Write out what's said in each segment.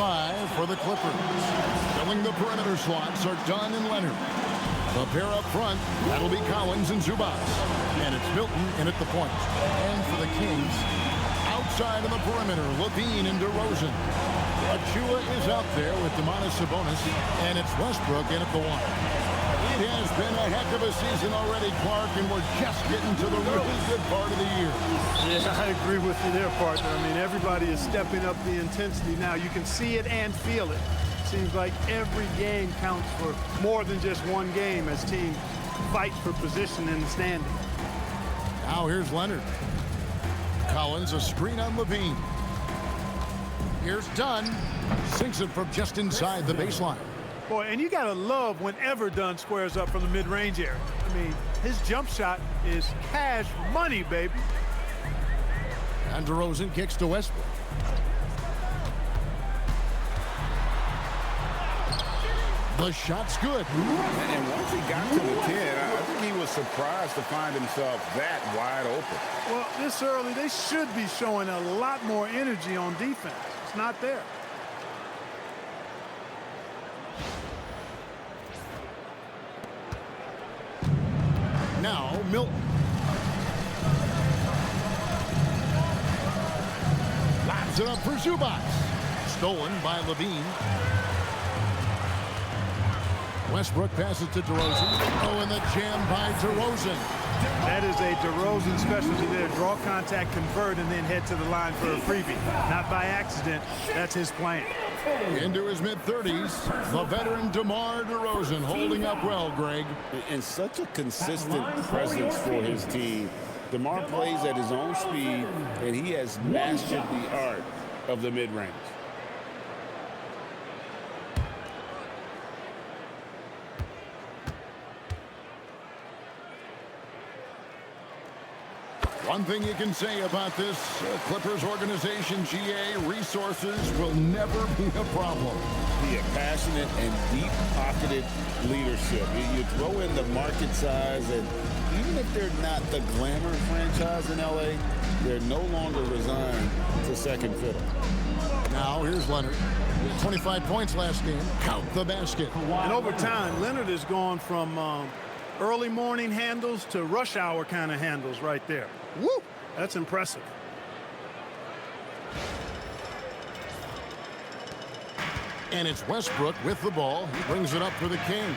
5 for the Clippers. Filling the perimeter slots are Dunn and Leonard. The pair up front, that'll be Collins and Zubac. And it's Milton in at the point. And for the Kings, outside of the perimeter, LaVine and DeRozan. Achua is out there with Domantas Sabonis, and it's Westbrook in at the 1. It has been a heck of a season already, Clark, and we're just getting to the really good part of the year. Yeah, I agree with you there, partner. I mean, everybody is stepping up the intensity now. You can see it and feel it. Seems like every game counts for more than just one game as teams fight for position in the standing. Now here's Leonard. Collins, a screen on LaVine. Here's Dunn. Sinks it from just inside the baseline. Boy, and you got to love whenever Dunn squares up from the mid-range area. I mean, his jump shot is cash money, baby. And DeRozan kicks to Westbrook. The shot's good. And once he got to the 10, I think he was surprised to find himself that wide open. Well, this early, they should be showing a lot more energy on defense. It's not there. Now, Milton. Lobs it up for Zubac. Stolen by LaVine. Westbrook passes to DeRozan. Oh, and the jam by DeRozan. That is a DeRozan specialty there. Draw contact, convert, and then head to the line for a freebie. Not by accident. That's his plan. Into his mid-30s, the veteran DeMar DeRozan holding up well, Greg. And such a consistent presence for his team. DeMar plays at his own speed, and he has mastered the art of the mid-range. One thing you can say about this Clippers organization, GA, resources will never be a problem. Yeah, passionate and deep-pocketed leadership. You throw in the market size, and even if they're not the glamour franchise in LA, they're no longer resigned to second fiddle. Now here's Leonard. 25 points last game. Count the basket. And over time, Leonard has gone from early morning handles to rush hour kind of handles right there. Woo! That's impressive. And it's Westbrook with the ball. He brings it up for the Kings.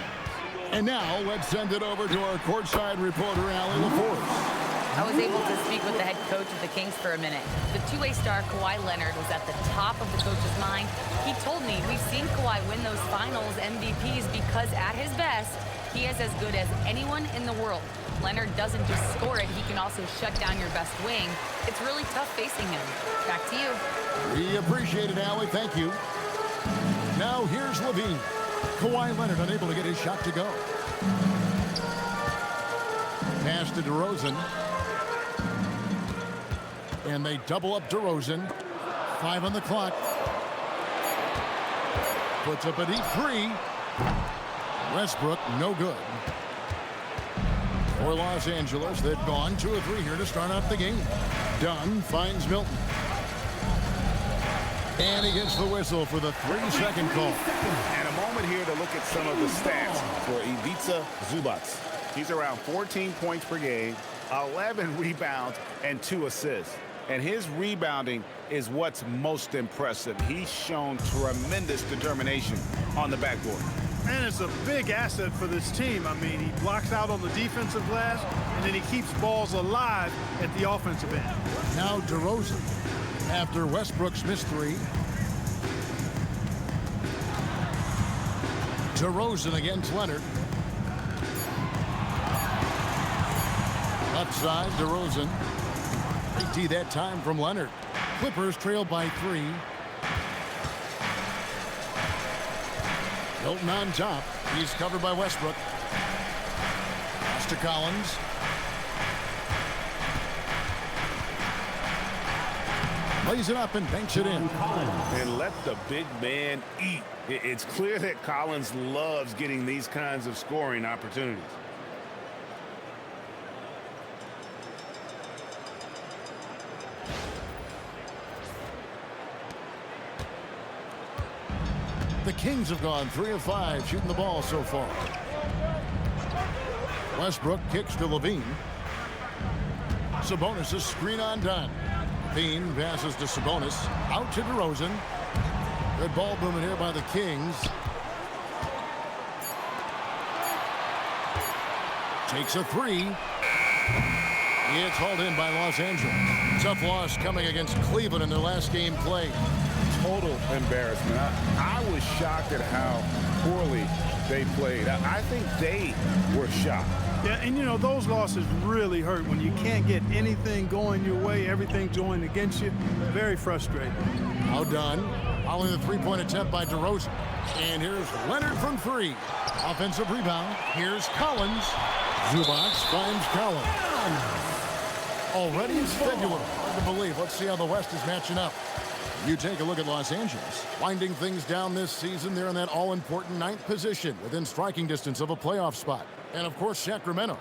And now let's send it over to our courtside reporter, Allie LaForce. I was able to speak with the head coach of the Kings for a minute. The two-way star Kawhi Leonard was at the top of the coach's mind. He told me we've seen Kawhi win those finals MVPs because at his best, he is as good as anyone in the world. Leonard doesn't just score it, he can also shut down your best wing. It's really tough facing him. Back to you. We appreciate it, Allie. Thank you. Now here's LaVine. Kawhi Leonard unable to get his shot to go. Pass to DeRozan. And they double up DeRozan. 5 on the clock. Puts up a deep 3. Westbrook, no good. For Los Angeles, they've gone 2 of 3 here to start out the game. Dunn finds Milton. And he gets the whistle for the 3-second call. And a moment here to look at some of the stats for Ivica Zubac. He's around 14 points per game, 11 rebounds, and 2 assists. And his rebounding is what's most impressive. He's shown tremendous determination on the backboard. And it's a big asset for this team. I mean, he blocks out on the defensive glass, and then he keeps balls alive at the offensive end. Now DeRozan, after Westbrook's missed 3. DeRozan against Leonard. Left side, DeRozan. Big D that time from Leonard. Clippers trail by 3. Milton on top. He's covered by Westbrook. Pass to Collins. Lays it up and banks it in. And let the big man eat. It's clear that Collins loves getting these kinds of scoring opportunities. The Kings have gone 3 of 5 shooting the ball so far. Westbrook kicks to LaVine. Sabonis' screen on done. LaVine passes to Sabonis. Out to DeRozan. Good ball movement here by the Kings. Takes a 3. It's hauled in by Los Angeles. Tough loss coming against Cleveland in their last game played. Total embarrassment. I was shocked at how poorly they played. I think they were shocked. Yeah, and you know, those losses really hurt when you can't get anything going your way, everything's going against you. Very frustrating. Outdone. Following the three-point attempt by DeRozan. And here's Leonard from 3. Offensive rebound. Here's Collins. Zubac finds Collins. Already in February. Hard to believe. Let's see how the West is matching up. You take a look at Los Angeles. Winding things down this season, they're in that all-important 9th position within striking distance of a playoff spot. And, of course, Sacramento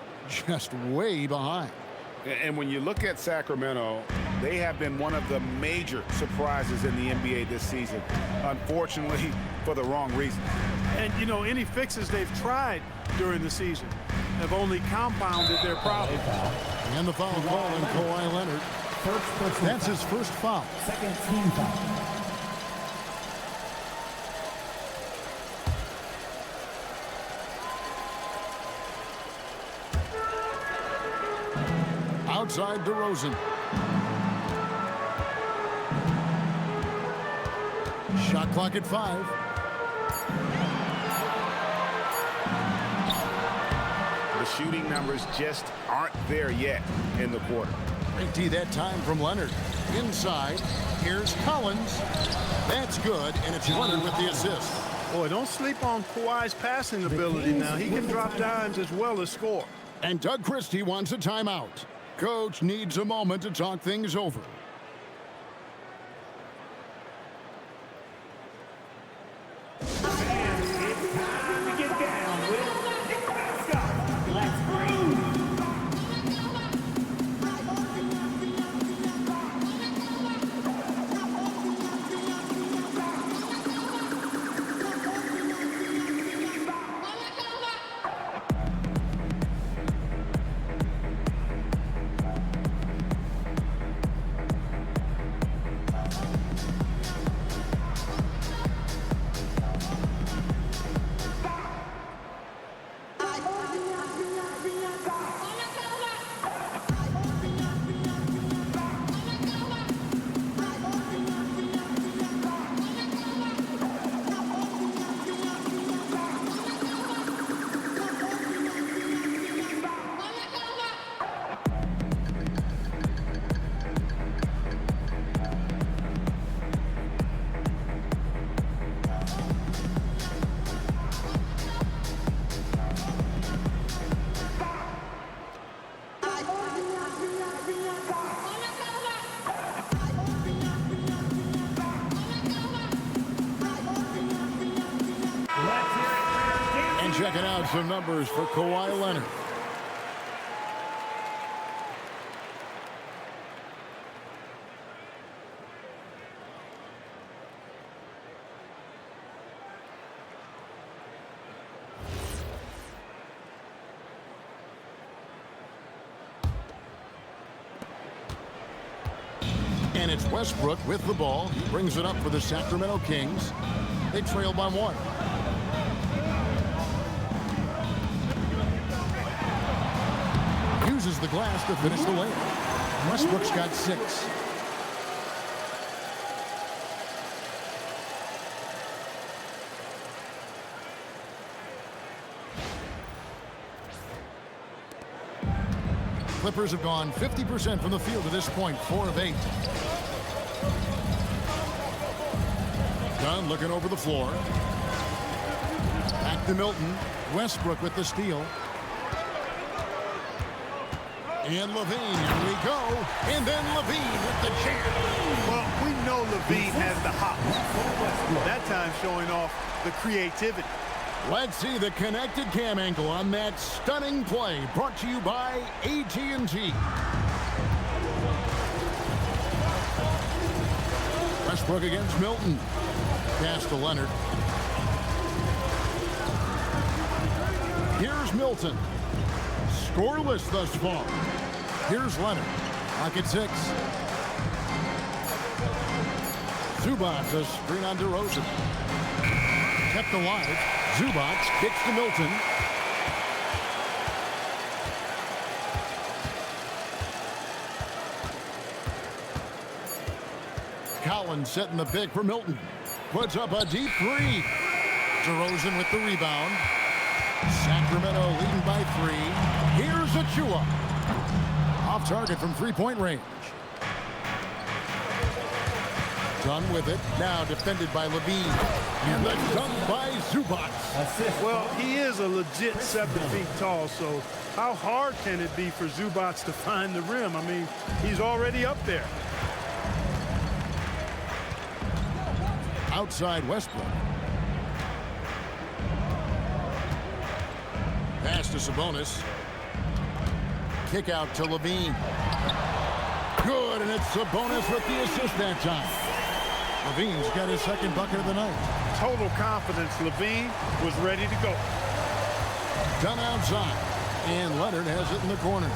just way behind. And when you look at Sacramento, they have been one of the major surprises in the NBA this season. Unfortunately, for the wrong reason. And, you know, any fixes they've tried during the season have only compounded their problem. And the foul call on Kawhi Leonard. That's his first foul. Second team foul. Outside DeRozan. Shot clock at 5. The shooting numbers just aren't there yet in the quarter. Great D that time from Leonard. Inside, here's Collins. That's good, and it's Leonard with the assist. Boy, don't sleep on Kawhi's passing ability now. He can drop dimes as well as score. And Doug Christie wants a timeout. Coach needs a moment to talk things over. Checking out some numbers for Kawhi Leonard. And it's Westbrook with the ball. He brings it up for the Sacramento Kings. They trail by 1. Uses the glass to finish the layup. Westbrook's got 6. Clippers have gone 50% from the field to this point, 4 of 8. Dunn looking over the floor. Back to Milton. Westbrook with the steal. And LaVine, here we go. And then LaVine with the jam. Well, we know LaVine has the hops. That time showing off the creativity. Let's see the connected cam angle on that stunning play. Brought to you by AT&T. Westbrook against Milton. Pass to Leonard. Here's Milton. Scoreless thus far. Here's Leonard. Clock at 6. Zubac, a screen on DeRozan. Kept alive. Zubac kicks to Milton. Collins setting the pick for Milton. Puts up a deep three. DeRozan with the rebound. Sacramento leading by 3. Here's Achua. Off target from three-point range. Done with it. Now defended by LaVine. And the dunk by Zubac. Well, he is a legit 7 feet tall, so how hard can it be for Zubac to find the rim? I mean, he's already up there. Outside Westbrook. Pass to Sabonis. Kick out to LaVine. Good, and it's Sabonis with the assist that time. LaVine's got his second bucket of the night. Total confidence. LaVine was ready to go. Done outside, and Leonard has it in the corner.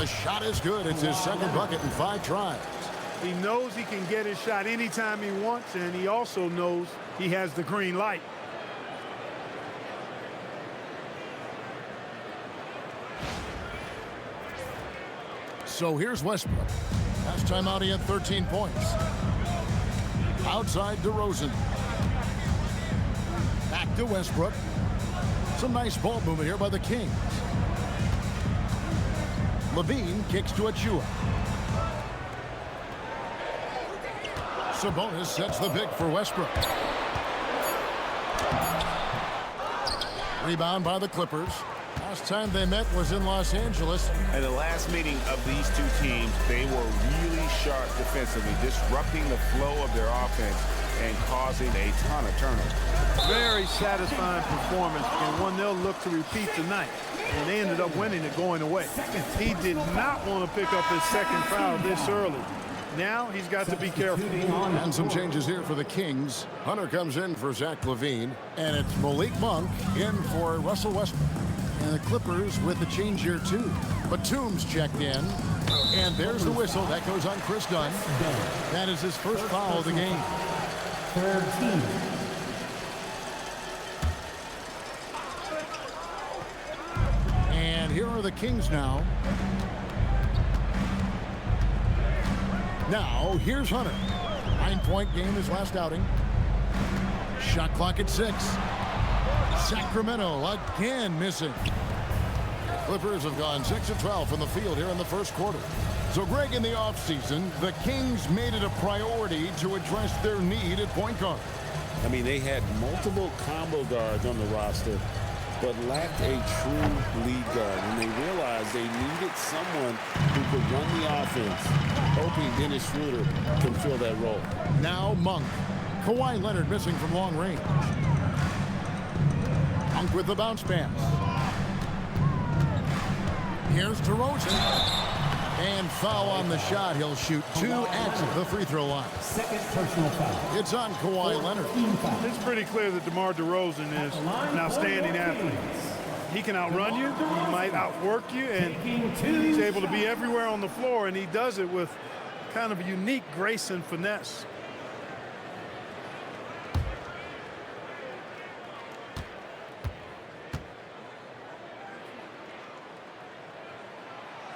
The shot is good. It's his second bucket in 5 tries. He knows he can get his shot anytime he wants, and he also knows he has the green light. So here's Westbrook. Last time out, he had 13 points. Outside DeRozan. Back to Westbrook. Some nice ball movement here by the Kings. LaVine kicks to Achua. Sabonis sets the pick for Westbrook. Rebound by the Clippers. Last time they met was in Los Angeles. And the last meeting of these two teams, they were really sharp defensively, disrupting the flow of their offense and causing a ton of turnovers. Very satisfying performance, and one they'll look to repeat tonight. And they ended up winning it going away. He did not want to pick up his second foul this early. Now he's got to be careful. And some changes here for the Kings. Hunter comes in for Zach LaVine, and it's Malik Monk in for Russell Westbrook. And the Clippers with the change here too. Batum's checked in, and there's the whistle. That goes on Chris Dunn. That is his first foul of the game. 13. And here are the Kings now. Now, here's Hunter. 9-point game his last outing. Shot clock at 6. Sacramento again missing. Clippers have gone 6 of 12 from the field here in the first quarter. So, Greg, in the offseason, the Kings made it a priority to address their need at point guard. I mean, they had multiple combo guards on the roster, but lacked a true lead guard. And they realized they needed someone who could run the offense, hoping Dennis Schroeder can fill that role. Now Monk. Kawhi Leonard missing from long range. Monk with the bounce pass. Here's DeRozan. And foul on the shot. He'll shoot 2 at the free throw line. Second personal foul. It's on Kawhi Leonard. It's pretty clear that DeMar DeRozan is an outstanding athlete. He can outrun you, he might outwork you, and he's able to be everywhere on the floor, and he does it with kind of a unique grace and finesse.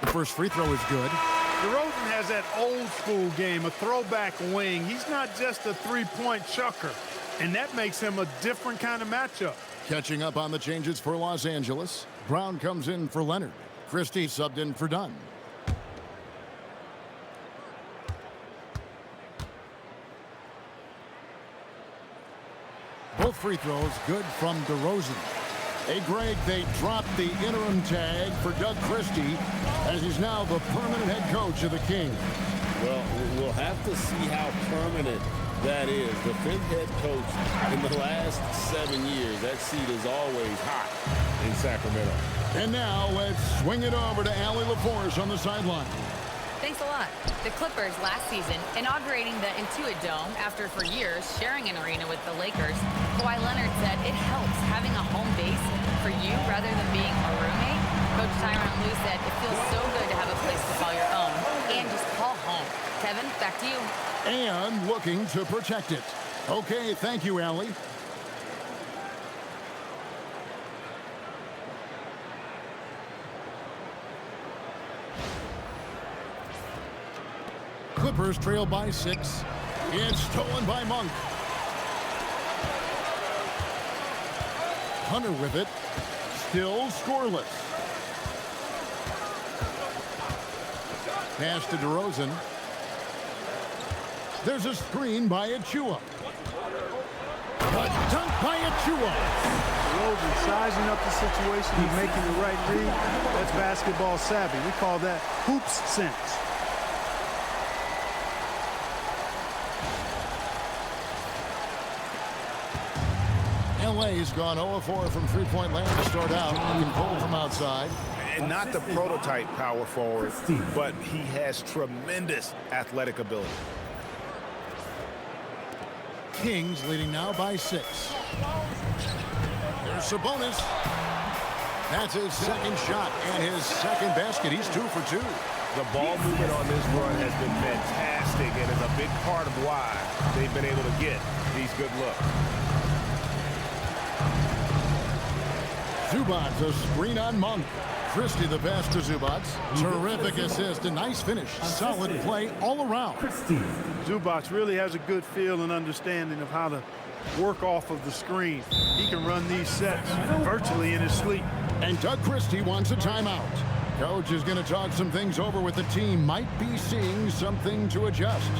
The first free throw is good. DeRozan has that old school game, a throwback wing. He's not just a three-point chucker, and that makes him a different kind of matchup. Catching up on the changes for Los Angeles. Brown comes in for Leonard. Christie subbed in for Dunn. Both free throws good from DeRozan. Hey, Greg, they dropped the interim tag for Doug Christie as he's now the permanent head coach of the Kings. Well, we'll have to see how permanent that is. The 5th head coach in the last 7 years. That seat is always hot in Sacramento. And now let's swing it over to Allie LaForce on the sideline. Thanks a lot. The Clippers last season inaugurating the Intuit Dome after for years sharing an arena with the Lakers. Kawhi Leonard said it helps having a home base for you rather than being a roommate. Coach Tyronn Lue said it feels so good to have a place to call your own and just call home. Kevin, back to you. And looking to protect it. Okay, thank you, Allie. Clippers trail by 6. It's stolen by Monk. Hunter with it. Still scoreless. Pass to DeRozan. There's a screen by Achua. A dunk by Achua. DeRozan sizing up the situation and making the right read. That's basketball savvy. We call that hoops sense. LA's gone 0-4 from three-point land to start out. Looking cold from outside. And not the prototype power forward, but he has tremendous athletic ability. Kings leading now by 6. There's Sabonis. That's his second shot and his second basket. He's 2 for 2. The ball movement on this run has been fantastic and is a big part of why they've been able to get these good looks. Zubats a screen on Monk. Christie the pass to Zubats. Terrific assist. A nice finish. Solid play all around. Zubats really has a good feel and understanding of how to work off of the screen. He can run these sets virtually in his sleep. And Doug Christie wants a timeout. Coach is going to talk some things over with the team. Might be seeing something to adjust.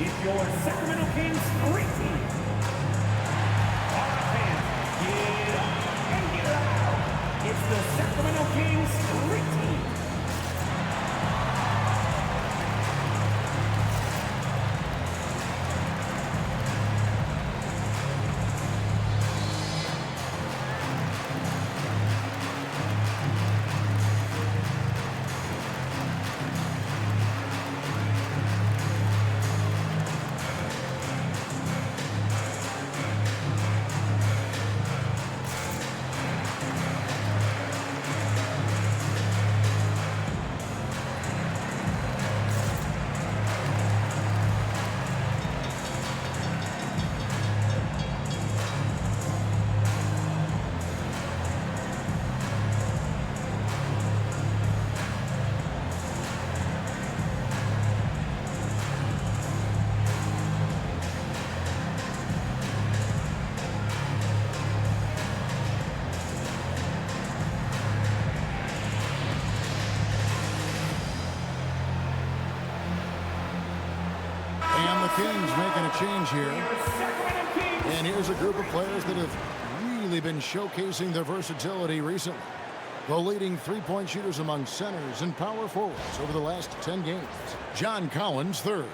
It's your Sacramento Kings street team. All right, fans, get up and get loud. It's the Sacramento Kings street team. Kings making a change here. And here's a group of players that have really been showcasing their versatility recently. The leading three-point shooters among centers and power forwards over the last 10 games. John Collins, third.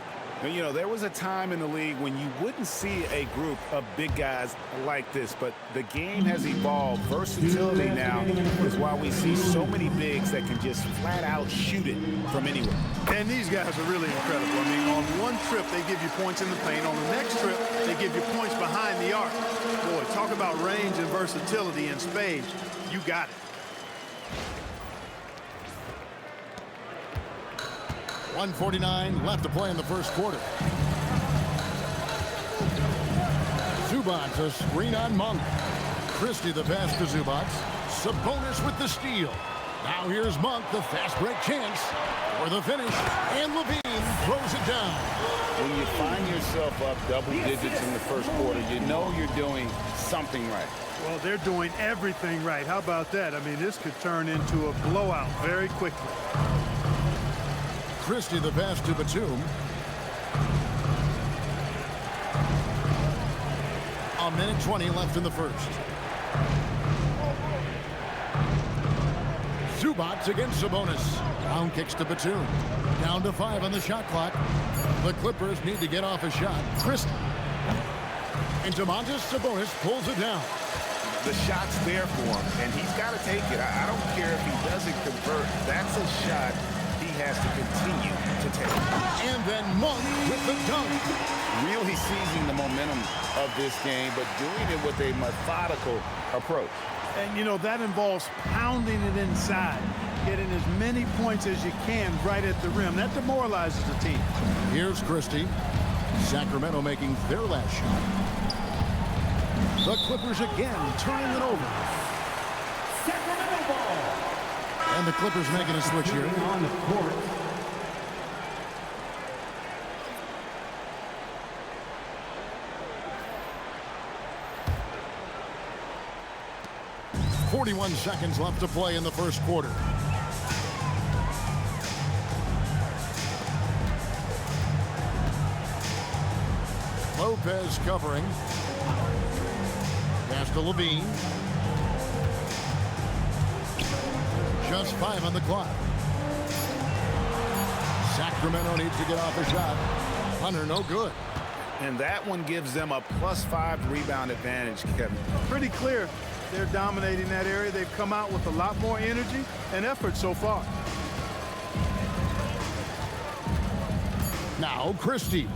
And, you know, there was a time in the league when you wouldn't see a group of big guys like this, but the game has evolved. Versatility now is why we see so many bigs that can just flat out shoot it from anywhere. And these guys are really incredible. I mean, on one trip, they give you points in the paint. On the next trip, they give you points behind the arc. Boy, talk about range and versatility in spades. You got it. .149 left to play in the first quarter. Zubats a screen on Monk. Christie the pass to Zubats. Sabonis with the steal. Now here's Monk, the fast break chance for the finish. And LaVine throws it down. When you find yourself up double digits in the first quarter, you know you're doing something right. Well, they're doing everything right. How about that? I mean, this could turn into a blowout very quickly. Christie the pass to Batum. A minute 20 left in the first. Zubats against Sabonis. Down kicks to Batum. Down to 5 on the shot clock. The Clippers need to get off a shot. Christie And Domantas Sabonis pulls it down. The shot's there for him, and he's got to take it. I don't care if he doesn't convert. That's a shot he has to continue to take. And then Monk with the dunk. Really seizing the momentum of this game, but doing it with a methodical approach. And, you know, that involves pounding it inside, getting as many points as you can right at the rim. That demoralizes the team. Here's Christie. Sacramento making their last shot. The Clippers again turning it over. Sacramento ball. And the Clippers making a switch here. On the court. .41 seconds left to play in the first quarter. Lopez covering. Pass to LaVine. Just 5 on the clock. Sacramento needs to get off a shot. Hunter, no good. And that one gives them a +5 rebound advantage, Kevin. Pretty clear they're dominating that area. They've come out with a lot more energy and effort so far. Now Christie.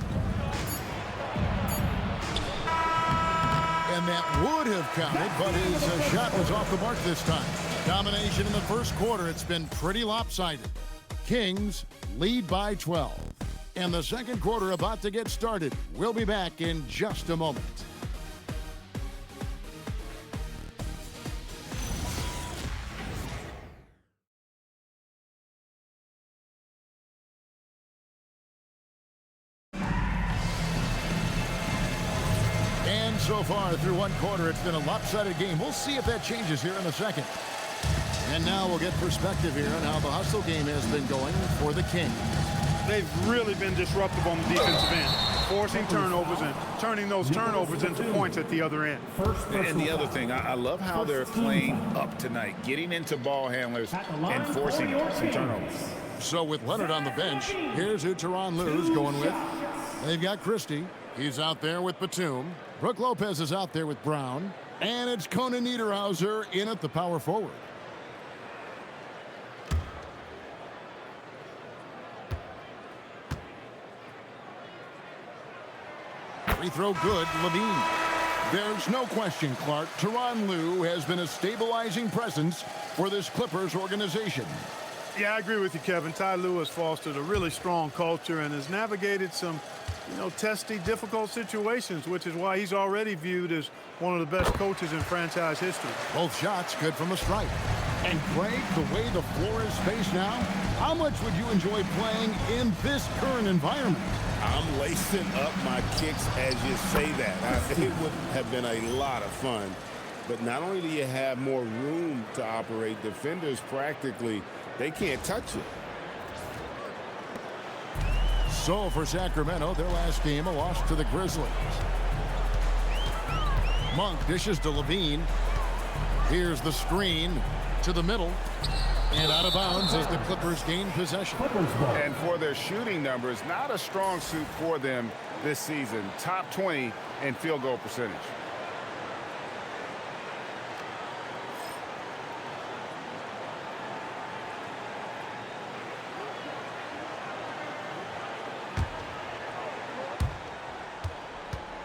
And that would have counted, but his shot was off the mark this time. Domination in the first quarter. It's been pretty lopsided. Kings lead by 12. And the second quarter about to get started. We'll be back in just a moment. So far through one quarter, it's been a lopsided game. We'll see if that changes here in a second. And now we'll get perspective here on how the hustle game has been going for the Kings. They've really been disruptive on the defensive end, forcing turnovers and turning those turnovers into points at the other end. And the other thing, I love how they're playing up tonight, getting into ball handlers and forcing some turnovers. So with Leonard on the bench, here's who Tyronn Lue's going with. They've got Christie. He's out there with Batum. Brook Lopez is out there with Brown. And it's Conan Niederhauser in at the power forward. Free throw good, LaVine. There's no question, Clark. Tyronn Lue has been a stabilizing presence for this Clippers organization. Yeah, I agree with you, Kevin. Ty Lue has fostered a really strong culture and has navigated some, testy, difficult situations, which is why he's already viewed as one of the best coaches in franchise history. Both shots good from the stripe. And Craig, the way the floor is spaced now, how much would you enjoy playing in this current environment? I'm lacing up my kicks as you say that. It would have been a lot of fun. But not only do you have more room to operate, defenders practically, they can't touch it. So for Sacramento, their last game, a loss to the Grizzlies. Monk dishes to LaVine. Here's the screen to the middle. And out of bounds as the Clippers gain possession. And for their shooting numbers, not a strong suit for them this season. Top 20 in field goal percentage.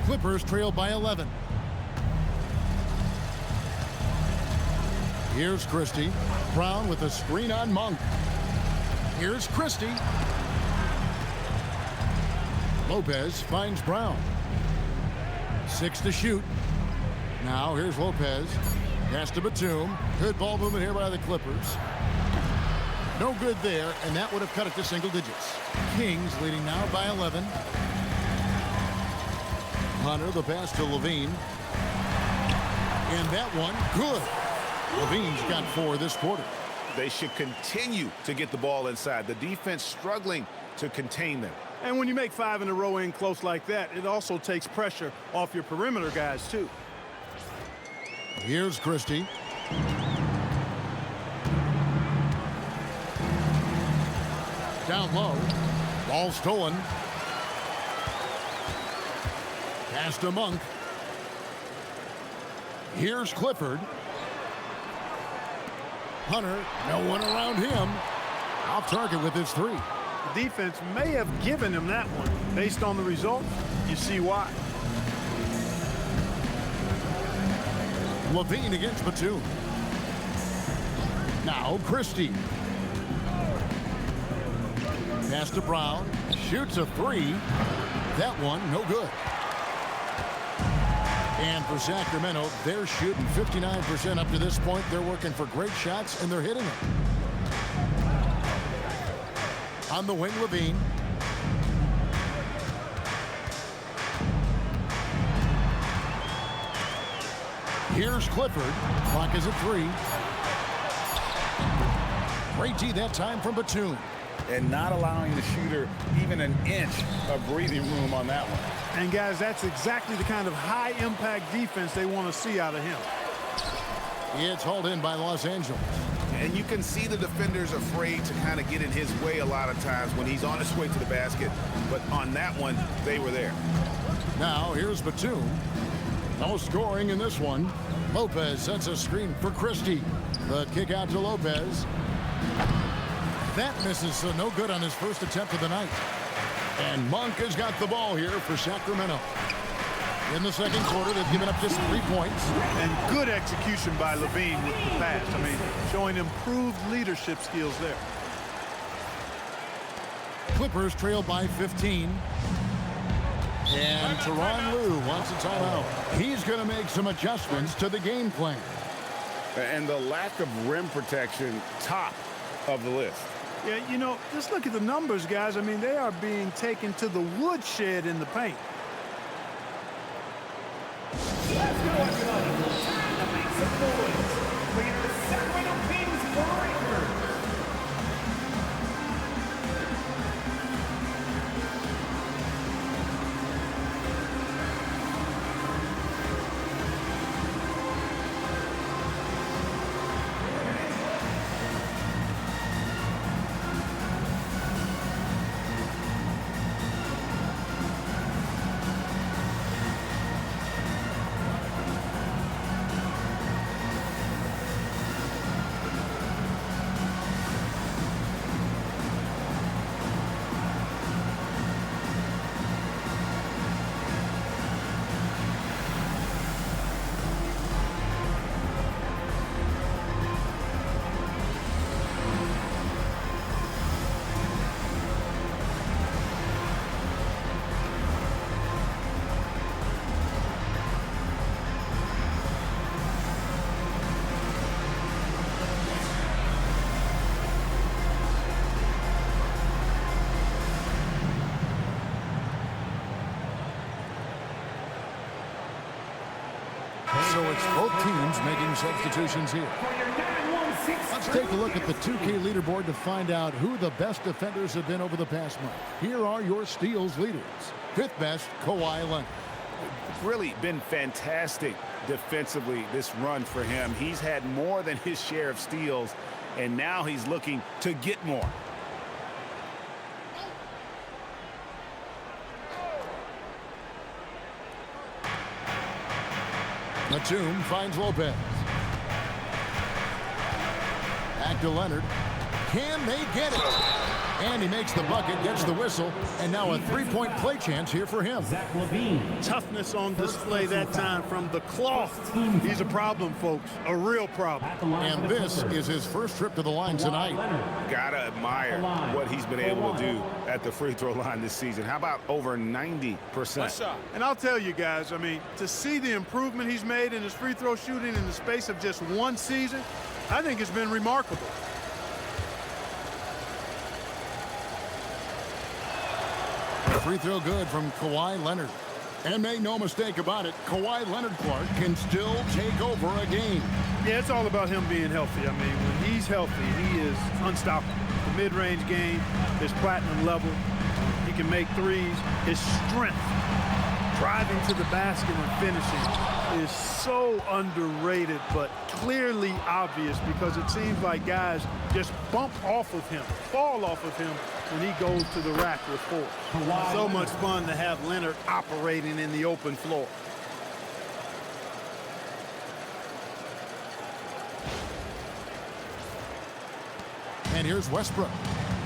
Clippers trail by 11. Here's Christie. Brown with a screen on Monk. Here's Christie. Lopez finds Brown. 6 to shoot. Now here's Lopez. Pass to Batum. Good ball movement here by the Clippers. No good there, and that would have cut it to single digits. Kings leading now by 11. Hunter, the pass to LaVine. And that one, good. LaVine's got 4 this quarter. They should continue to get the ball inside. The defense struggling to contain them. And when you make 5 in a row in close like that, it also takes pressure off your perimeter guys, too. Here's Christie. Down low. Ball stolen. Pass to Monk. Here's Clifford. Hunter, no one around him. Off target with his three. The defense may have given him that one. Based on the result, you see why. LaVine against Batum. Now Christie. Pass to Brown. Shoots a three. That one, no good. And for Sacramento, they're shooting 59% up to this point. They're working for great shots, and they're hitting them. On the wing, LaVine. Here's Clifford. Clock is at 3. Great D that time from Batum. And not allowing the shooter even an inch of breathing room on that one. And guys, that's exactly the kind of high-impact defense they want to see out of him. It's hauled in by Los Angeles. And you can see the defenders afraid to kind of get in his way a lot of times when he's on his way to the basket. But on that one, they were there. Now here's Batum. No scoring in this one. Lopez sets a screen for Christie. The kick out to Lopez. That misses, so no good on his first attempt of the night. And Monk has got the ball here for Sacramento. In the second quarter, they've given up just 3 points. And good execution by LaVine with the pass. I mean, showing improved leadership skills there. Clippers trail by 15. And Tyronn Lue wants a timeout. He's going to make some adjustments to the game plan. And the lack of rim protection, top of the list. Yeah, you know, just look at the numbers, guys. I mean, they are being taken to the woodshed in the paint. Let's go, everybody. Time to make some noise for your Sacramento Kings Breakers. So it's both teams making substitutions here. Let's take a look at the 2K leaderboard to find out who the best defenders have been over the past month. Here are your steals leaders. 5th best, Kawhi Leonard. Really been fantastic defensively this run for him. He's had more than his share of steals, and now he's looking to get more. Batum finds Lopez. Back to Leonard. Can they get it? And he makes the bucket, gets the whistle, and now a 3-point play chance here for him. Zach LaVine. Toughness on display that time from the cloth. He's a problem, folks. A real problem. And this is his first trip to the line tonight. Gotta admire what he's been able to do at the free throw line this season. How about over 90%? And I'll tell you guys, I mean, to see the improvement he's made in his free throw shooting in the space of just one season, I think it's been remarkable. Free throw good from Kawhi Leonard. And make no mistake about it, Kawhi Leonard Clark can still take over a game. Yeah, it's all about him being healthy. I mean, when he's healthy, he is unstoppable. The mid-range game is platinum level. He can make threes. His strength, driving to the basket and finishing, is so underrated, but clearly obvious because it seems like guys just bump off of him, fall off of him when he goes to the rack with force. So much fun to have Leonard operating in the open floor. And here's Westbrook.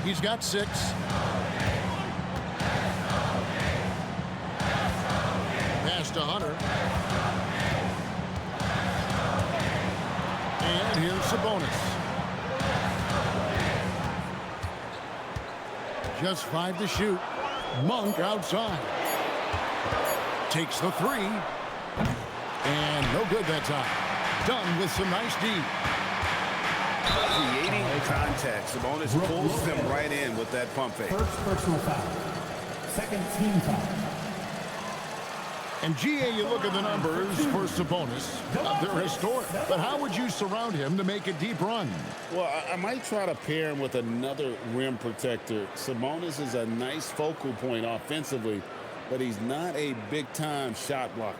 He's got 6. Pass to Hunter. And here's Sabonis. Just 5 to shoot. Monk outside. Takes the 3. And no good that time. Done with some nice D. Creating contact. Sabonis pulls them right in with that pump fake. First personal foul. Second team foul. And GA, you look at the numbers for Sabonis. They're historic. But how would you surround him to make a deep run? Well, I might try to pair him with another rim protector. Sabonis is a nice focal point offensively, but he's not a big-time shot blocker.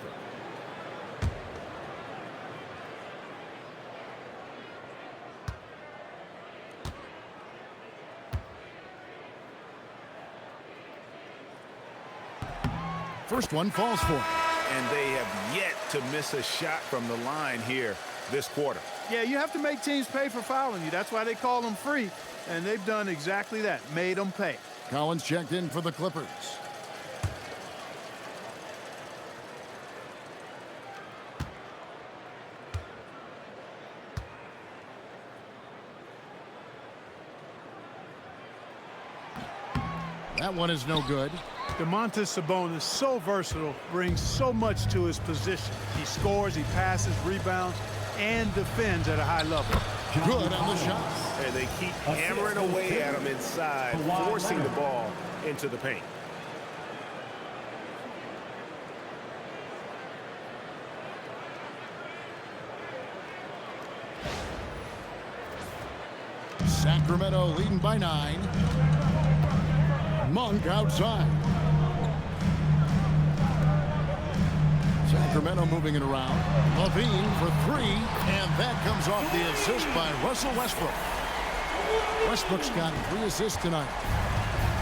First one falls for him. And they have yet to miss a shot from the line here this quarter. Yeah, you have to make teams pay for fouling you. That's why they call them free. And they've done exactly that, made them pay. Collins checked in for the Clippers. That one is no good. Domantas Sabonis, so versatile, brings so much to his position. He scores, he passes, rebounds, and defends at a high level. Good on the shot. And they keep hammering away at him inside, forcing the ball into the paint. Sacramento leading by 9. Monk outside. Sacramento moving it around. LaVine for 3, and that comes off the assist by Russell Westbrook. Westbrook's got 3 assists tonight.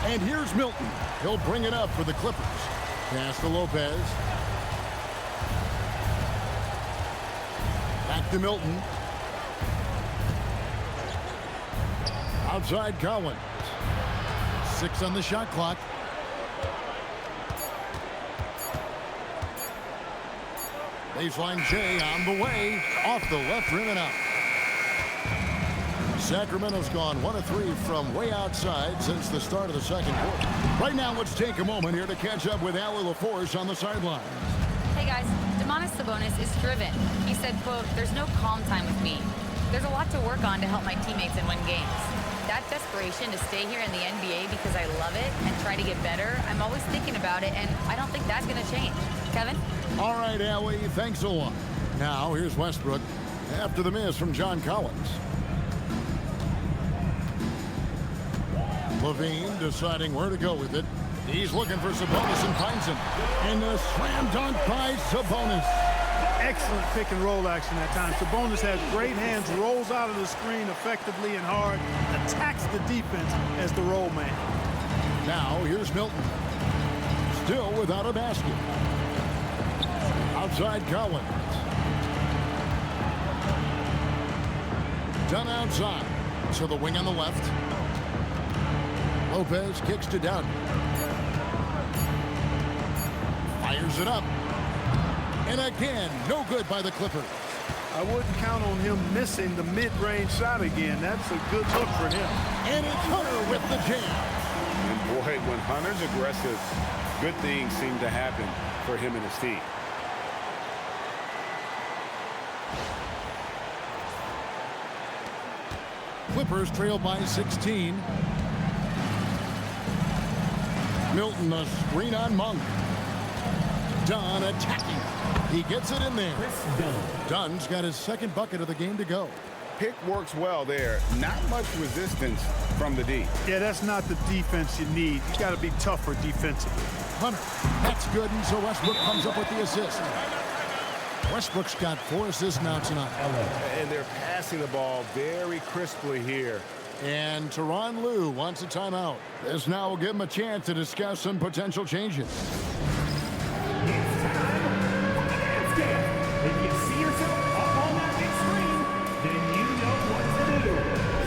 And here's Milton. He'll bring it up for the Clippers. Pass to Lopez. Back to Milton. Outside Collins. 6 on the shot clock. Baseline J on the way. Off the left rim and out. Sacramento's gone 1 of 3 from way outside since the start of the second quarter. Right now, let's take a moment here to catch up with Allie LaForce on the sideline. Hey guys, Domantas Sabonis is driven. He said, quote, "There's no calm time with me. There's a lot to work on to help my teammates and win games." That desperation to stay here in the NBA because I love it and try to get better, I'm always thinking about it, and I don't think that's going to change. Kevin? All right, Allie, thanks a lot. Now, here's Westbrook after the miss from John Collins. LaVine deciding where to go with it. He's looking for Sabonis and finds him. And the slam dunk by Sabonis. Excellent pick and roll action that time. Sabonis has great hands, rolls out of the screen effectively and hard, attacks the defense as the roll man. Now here's Milton. Still without a basket. Outside Collins. Dunn outside. To the wing on the left. Lopez kicks to Dunn. Fires it up. And again, no good by the Clippers. I wouldn't count on him missing the mid-range shot again. That's a good look for him. And it's Hunter with the jam. And boy, when Hunter's aggressive, good things seem to happen for him and his team. Clippers trail by 16. Milton, a screen on Monk. Dunn attacking. He gets it in there. Dunn's got his second bucket of the game to go. Pick works well there. Not much resistance from the D. Yeah, that's not the defense you need. You got to be tougher defensively. Hunter, that's good, and so Westbrook comes up with the assist. Westbrook's got 4 assists now tonight. And they're passing the ball very crisply here. And Tyronn Lue wants a timeout. This now will give him a chance to discuss some potential changes. It's time for the dance game. If you see yourself up on that big screen, then you know what to do.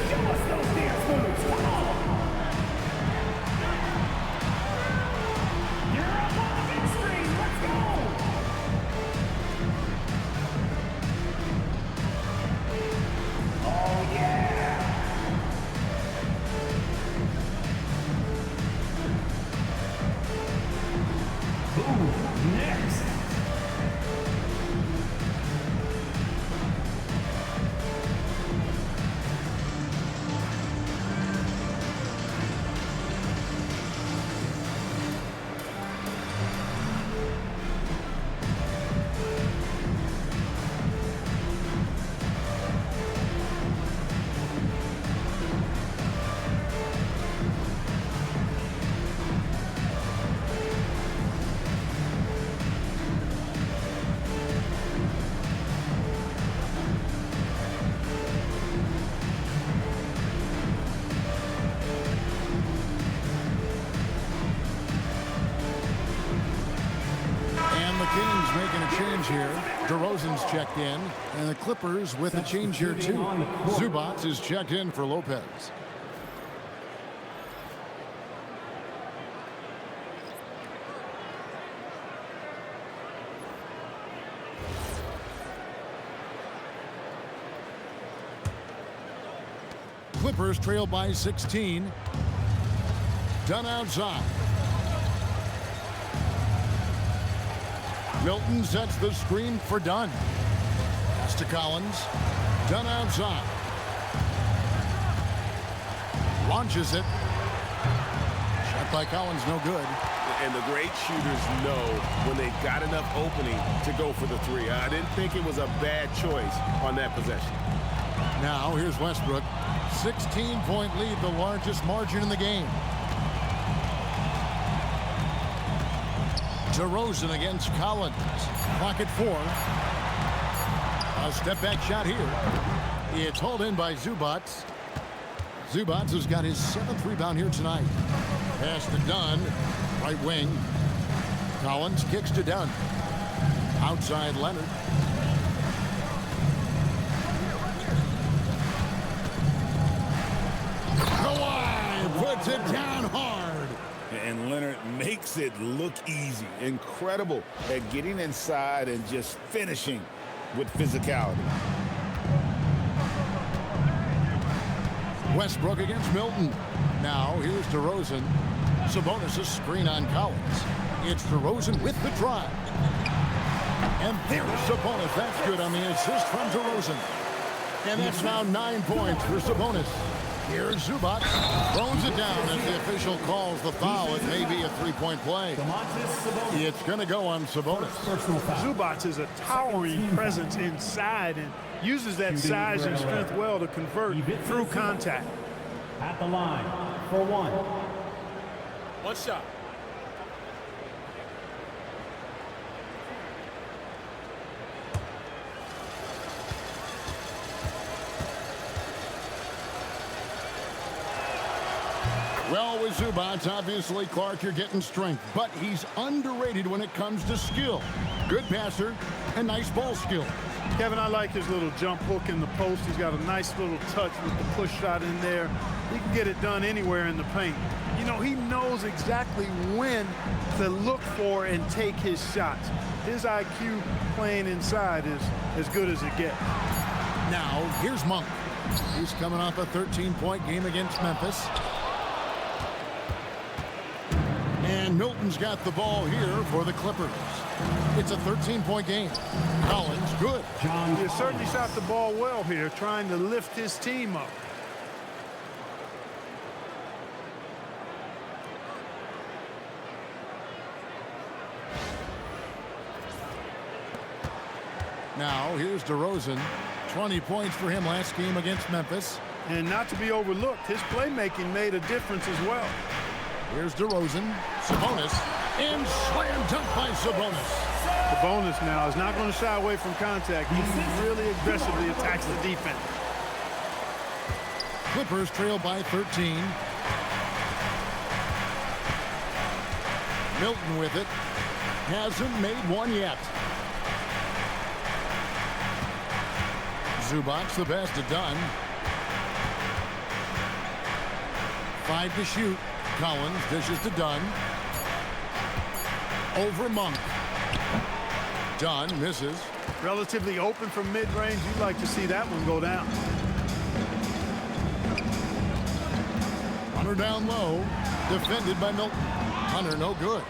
Show us those dance moves. here. DeRozan's checked in, and the Clippers with a change here too. Zubac is checked in for Lopez. Clippers trail by 16. Dunn outside. Milton sets the screen for Dunn. Pass to Collins. Dunn outside. Launches it. Shot by Collins, no good. And the great shooters know when they've got enough opening to go for the three. I didn't think it was a bad choice on that possession. Now, here's Westbrook. 16-point lead, the largest margin in the game. DeRozan against Collins. Clock at 4. A step-back shot here. It's hauled in by Zubac. Zubac has got his 7th rebound here tonight. Pass to Dunn. Right wing. Collins kicks to Dunn. Outside Leonard. Kawhi puts it down hard. And Leonard makes it look easy. Incredible at getting inside and just finishing with physicality. Westbrook against Milton. Now here's DeRozan. Sabonis' screen on Collins. It's DeRozan with the drive. And there's Sabonis. That's good on the assist from DeRozan. And that's now 9 points for Sabonis. Here's Zubac. Throws it down as the official calls the foul. It may be a three-point play. It's going to go on Sabonis. Zubac is a towering presence inside and uses that size and strength well to convert through contact. At the line for one. One shot. Well, with Zubac, obviously, Clark, you're getting strength, but he's underrated when it comes to skill. Good passer and nice ball skill. Kevin, I like his little jump hook in the post. He's got a nice little touch with the push shot in there. He can get it done anywhere in the paint. You know, he knows exactly when to look for and take his shots. His IQ playing inside is as good as it gets. Now, here's Monk. He's coming off a 13-point game against Memphis. And Milton's got the ball here for the Clippers. It's a 13-point game. Collins, good. He certainly shot the ball well here, trying to lift his team up. Now, here's DeRozan. 20 points for him last game against Memphis. And not to be overlooked, his playmaking made a difference as well. Here's DeRozan. Sabonis. And slam dunk by Sabonis. Sabonis now is not going to shy away from contact. He really aggressively attacks the defense. Clippers trail by 13. Milton with it. Hasn't made one yet. Zubac the best to Dunn. 5 to shoot. Collins dishes to Dunn. Over Monk. Dunn misses. Relatively open from mid-range. You'd like to see that one go down. Hunter down low. Defended by Milton. Hunter no good.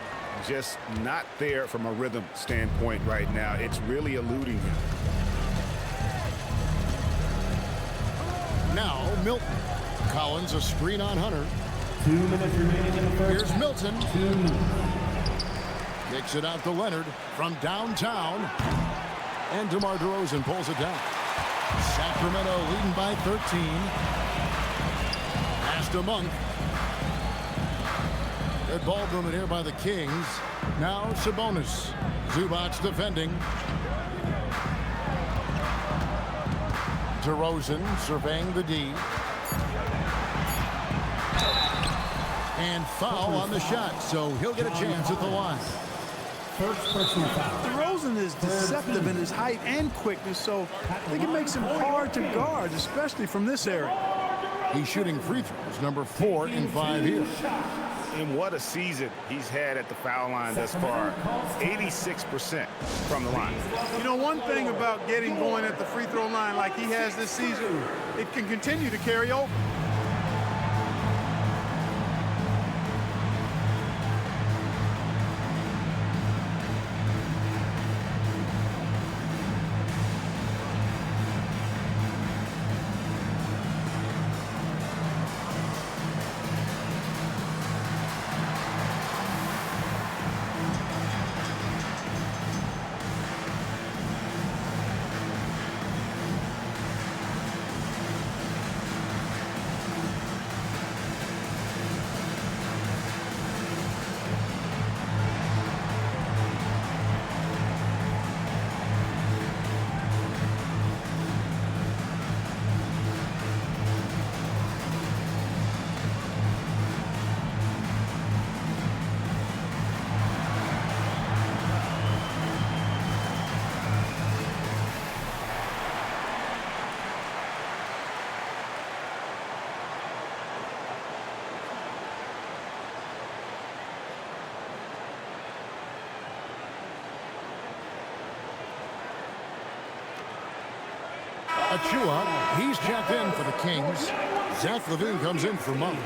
Just not there from a rhythm standpoint right now. It's really eluding him. Now Milton. Collins a screen on Hunter. 2 minutes remaining in the first. Here's Milton. 2 minutes. Kicks it out to Leonard from downtown. And DeMar DeRozan pulls it down. Sacramento leading by 13. Pass to Monk. Good ball movement here by the Kings. Now Sabonis. Zubac defending. DeRozan surveying the D. And foul on the shot, so he'll get a chance at the line. First personal foul. DeRozan is deceptive in his height and quickness, so I think it makes him hard to guard, especially from this area. He's shooting free throws, number 4 in 5 here. And what a season he's had at the foul line thus far. 86% from the line. You know, one thing about getting going at the free throw line like he has this season, it can continue to carry over. Achua, he's checked in for the Kings. Zach LaVine comes in for Monk.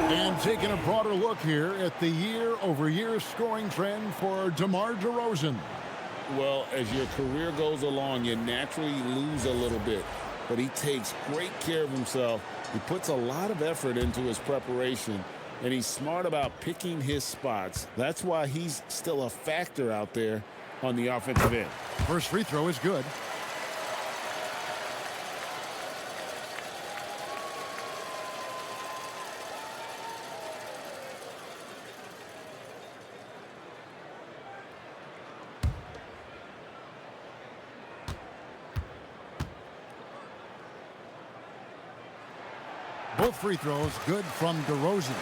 And taking a broader look here at the year-over-year scoring trend for DeMar DeRozan. Well, as your career goes along, you naturally lose a little bit. But he takes great care of himself. He puts a lot of effort into his preparation. And he's smart about picking his spots. That's why he's still a factor out there on the offensive end. First free throw is good. Both free throws good from DeRozan.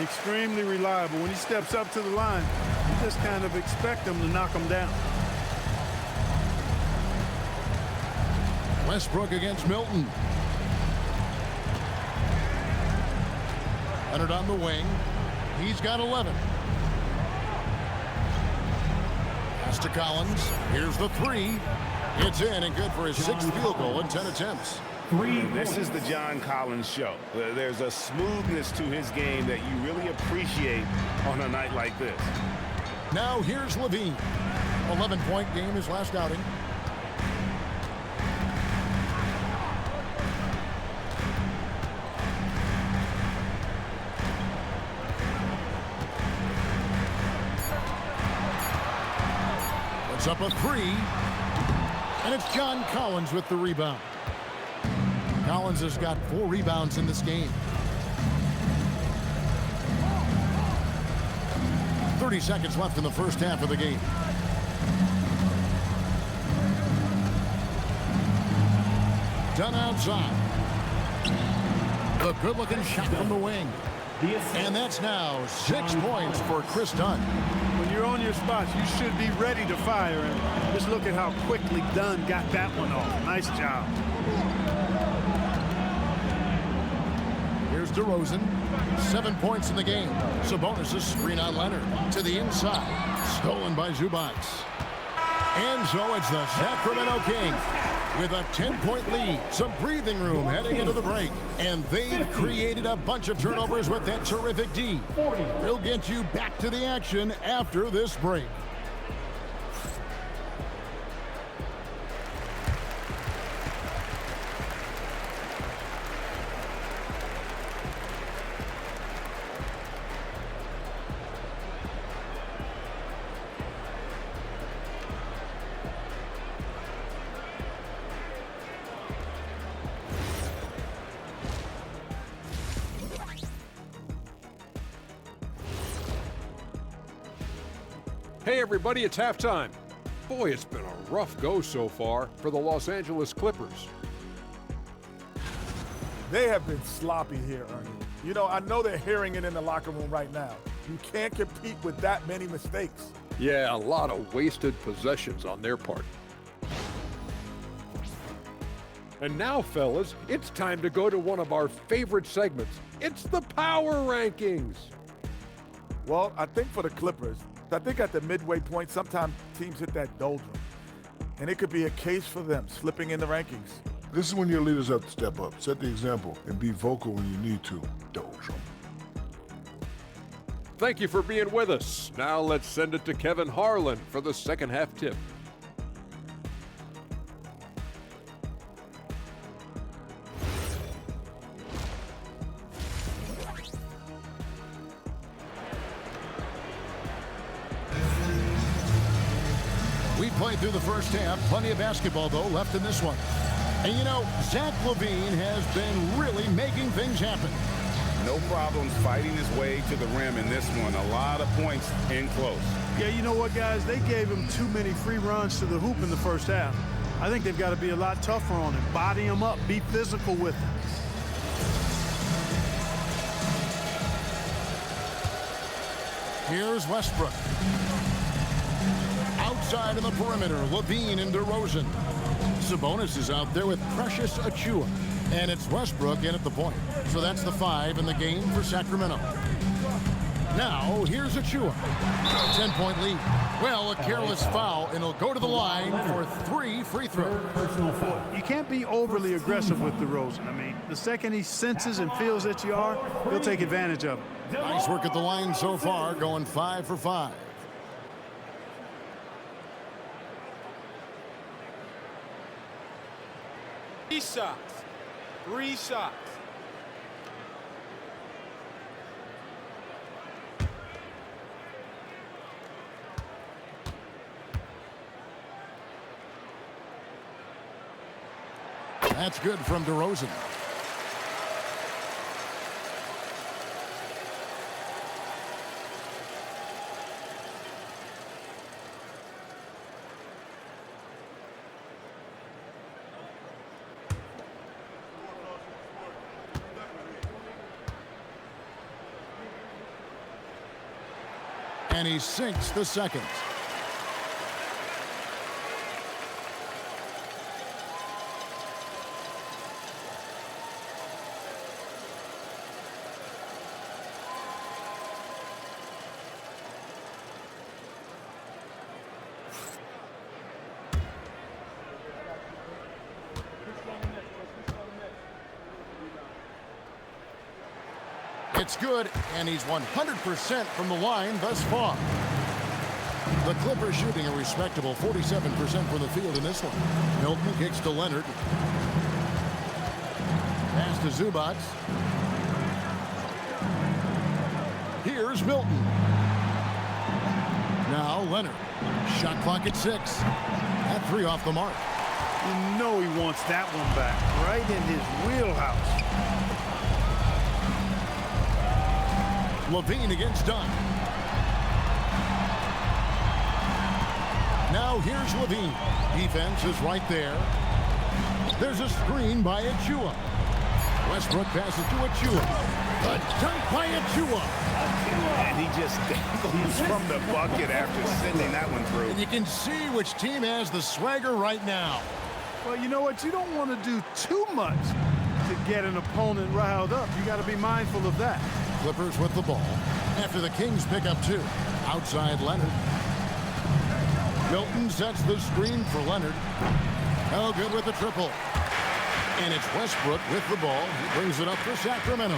Extremely reliable. When he steps up to the line, you just kind of expect him to knock him down. Westbrook against Milton. Leonard on the wing. He's got 11. Pass to Collins. Here's the 3. It's in and good for his 6th field goal in 10 attempts. This is the John Collins show. There's a smoothness to his game that you really appreciate on a night like this. Now here's LaVine. 11-point game his last outing. Puts up a 3. And it's John Collins with the rebound. Collins has got 4 rebounds in this game. 30 seconds left in the first half of the game. Done outside. The good-looking shot from the wing. And that's now 6 points for Chris Dunn. When you're on your spots, you should be ready to fire. And just look at how quickly Dunn got that one off. Nice job. Here's DeRozan. 7 points in the game. Sabonis' screen on Leonard. To the inside. Stolen by Zubac. And so it's the Sacramento Kings with a 10-point lead. Some breathing room heading into the break. And they've created a bunch of turnovers with that terrific D. They'll get you back to the action after this break. Hey everybody, it's halftime. Boy, it's been a rough go so far for the Los Angeles Clippers. They have been sloppy here, Ernie. You know, I know they're hearing it in the locker room right now. You can't compete with that many mistakes. Yeah, a lot of wasted possessions on their part. And now, fellas, it's time to go to one of our favorite segments. It's the Power Rankings. Well, I think for the Clippers, I think at the midway point, sometimes teams hit that doldrum. And it could be a case for them slipping in the rankings. This is when your leaders have to step up, set the example, and be vocal when you need to. Doldrum. Thank you for being with us. Now let's send it to Kevin Harlan for the second half tip. We played through the first half. Plenty of basketball, though, left in this one. And, you know, Zach LaVine has been really making things happen. No problems fighting his way to the rim in this one. A lot of points in close. Yeah, you know what, guys? They gave him too many free runs to the hoop in the first half. I think they've got to be a lot tougher on him. Body him up. Be physical with him. Here's Westbrook. Outside of the perimeter, LaVine and DeRozan. Sabonis is out there with Precious Achiuwa. And it's Westbrook in at the point. So that's the 5 in the game for Sacramento. Now, here's Achiuwa. 10-point lead. Well, a careless foul, and he'll go to the line for 3 free throws. You can't be overly aggressive with DeRozan. I mean, the second he senses and feels that you are, he'll take advantage of it. Nice work at the line so far, going 5 for 5. Three shots. 3 shots. That's good from DeRozan. And he sinks the second. It's good, and he's 100% from the line thus far. The Clippers shooting a respectable 47% from the field in this one. Milton kicks to Leonard. Pass to Zubac. Here's Milton. Now Leonard. Shot clock at 6. That 3 off the mark. You know he wants that one back, right in his wheelhouse. LaVine against Dunn. Now here's LaVine. Defense is right there. There's a screen by Achiuwa. Westbrook passes to Achiuwa. A dunk by Achiuwa. And he just dangles from the bucket after sending that one through. And you can see which team has the swagger right now. Well, you know what? You don't want to do too much to get an opponent riled up. You got to be mindful of that. Clippers with the ball after the Kings pick up 2. Outside Leonard. Milton sets the screen for Leonard. Oh, good with the triple. And it's Westbrook with the ball. He brings it up for Sacramento.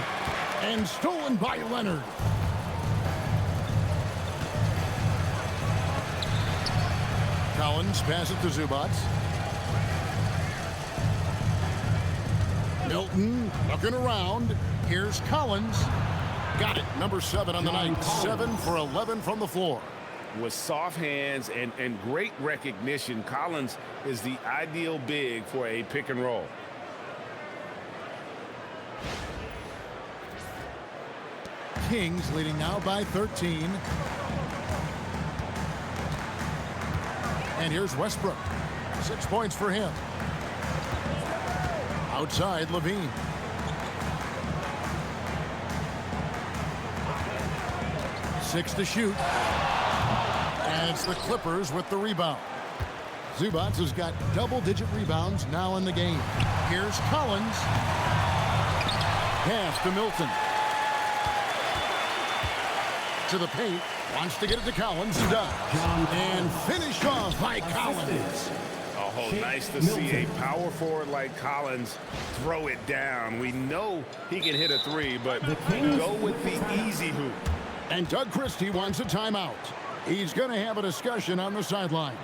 And stolen by Leonard. Collins passes it to Zubac. Milton looking around. Here's Collins. Got it. Number 7 on the night. 7 for 11 from the floor. With soft hands and great recognition, Collins is the ideal big for a pick and roll. Kings leading now by 13. And here's Westbrook. 6 points for him. Outside LaVine. Six to shoot. And it's the Clippers with the rebound. Zubac has got double-digit rebounds now in the game. Here's Collins. Pass to Milton. To the paint. Wants to get it to Collins. Does. And finished off by Collins. Oh, nice to see a power forward like Collins throw it down. We know he can hit a three, but go with the easy hoop. And Doug Christie wants a timeout. He's going to have a discussion on the sideline.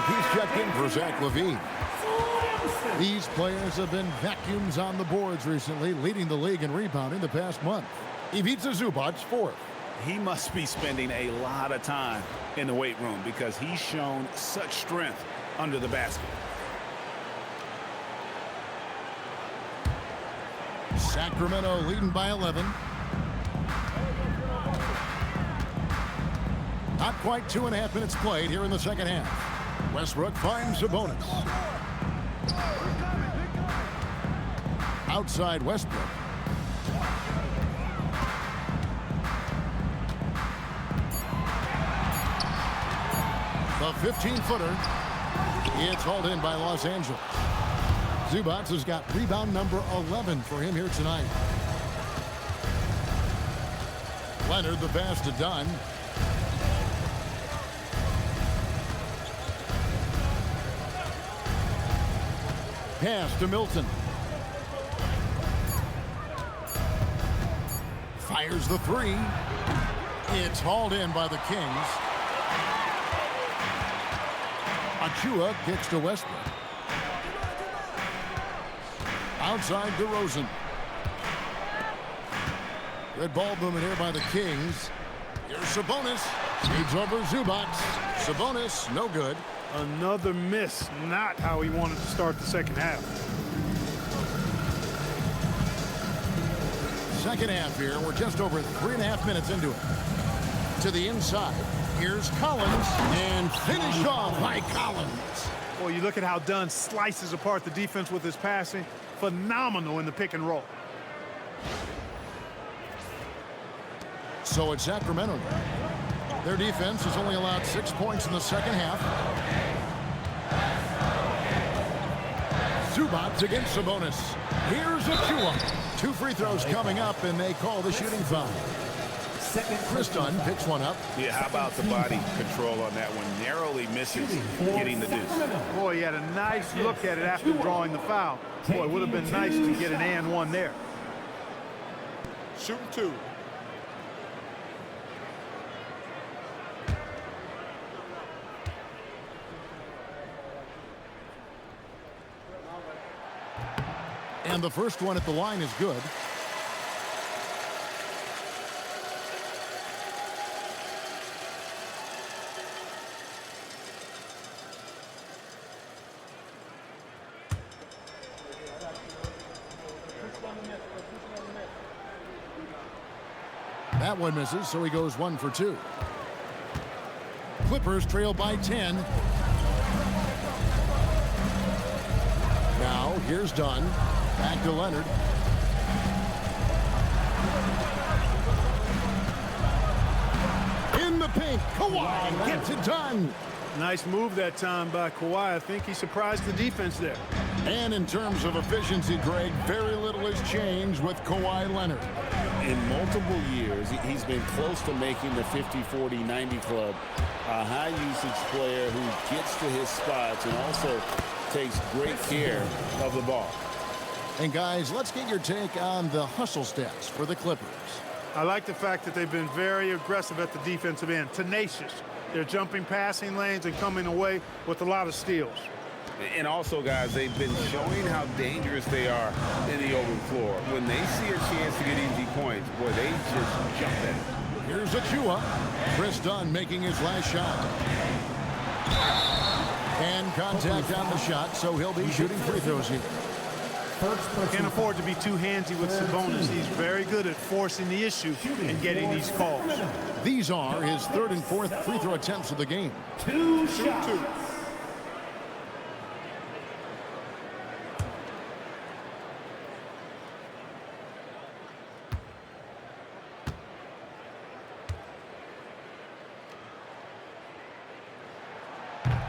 He's checked in for Zach LaVine. These players have been vacuums on the boards recently, leading the league in rebounding the past month. Ivica Zubac, fourth. He must be spending a lot of time in the weight room because he's shown such strength under the basket. Sacramento leading by 11. Not quite 2.5 minutes played here in the second half. Westbrook finds Sabonis. Outside Westbrook. The 15-footer. It's hauled in by Los Angeles. Zubac has got rebound number 11 for him here tonight. Leonard the pass to Dunn. Pass to Milton. Fires the three. It's hauled in by the Kings. Achua kicks to Westbrook. Outside DeRozan. Red ball movement here by the Kings. Here's Sabonis. Speeds over Zubac. Sabonis, no good. Another miss, not how he wanted to start the second half. Second half here. We're just over 3.5 minutes into it. To the inside. Here's Collins. And finished off by Collins. Boy, you look at how Dunn slices apart the defense with his passing. Phenomenal in the pick and roll. So it's Sacramento. Their defense has only allowed 6 points in the second half. Zubac against Sabonis. Here's Achua. 2 free throws coming up, and they call the shooting foul. Chris Dunn picks one up. Yeah, how about the body control on that one? Narrowly misses getting the deuce. Boy, he had a nice look at it after drawing the foul. Boy, it would have been nice to get an and one there. Shooting 2. And the first one at the line is good. That one misses, so he goes 1 for 2. Clippers trail by 10. Now Here's Dunn. Back to Leonard. In the paint. Kawhi gets it done. Nice move that time by Kawhi. I think he surprised the defense there. And in terms of efficiency, Greg, very little has changed with Kawhi Leonard. In multiple years, he's been close to making the 50-40-90 club. A high-usage player who gets to his spots and also takes great care of the ball. And, guys, let's get your take on the hustle stats for the Clippers. I like the fact that they've been very aggressive at the defensive end, tenacious. They're jumping passing lanes and coming away with a lot of steals. And also, guys, they've been showing how dangerous they are in the open floor. When they see a chance to get easy points, boy, they just jump at it. Here's Achua. Chris Dunn making his last shot. And contact on the shot, so he'll be shooting free throws here. Can't afford to be too handsy with Sabonis. He's very good at forcing the issue and getting these calls. These are his third and fourth free throw attempts of the game. Two shots.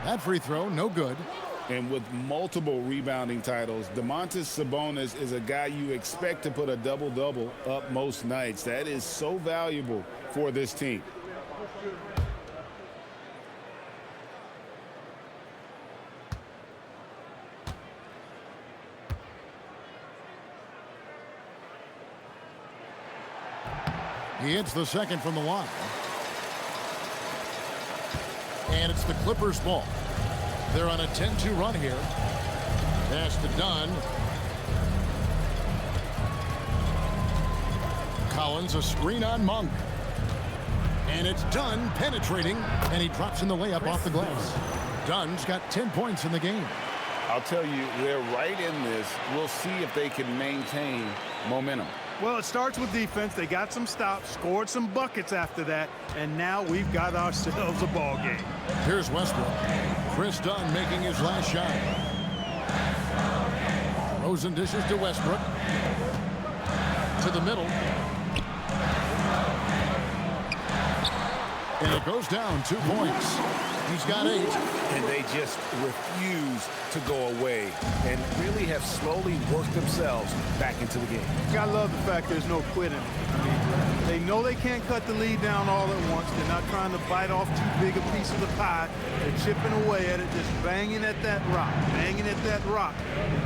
That free throw, no good. And with multiple rebounding titles, Domantas Sabonis is a guy you expect to put a double-double up most nights. That is so valuable for this team. He hits the second from the line. And it's the Clippers' ball. They're on a 10-2 run here. Pass to Dunn. Collins, a screen on Monk. And it's Dunn penetrating, and he drops in the layup off the glass. Dunn's got 10 points in the game. I'll tell you, they're right in this. We'll see if they can maintain momentum. Well, it starts with defense. They got some stops, scored some buckets after that, and now we've got ourselves a ball game. Here's Westbrook. Chris Dunn making his last shot. DeRozan dishes to Westbrook. To the middle. And it goes down 2 points. He's got 8. And they just refuse to go away and really have slowly worked themselves back into the game. Gotta love the fact there's no quitting. I mean, they know they can't cut the lead down all at once. They're not trying to bite off too big a piece of the pie. They're chipping away at it, just banging at that rock, and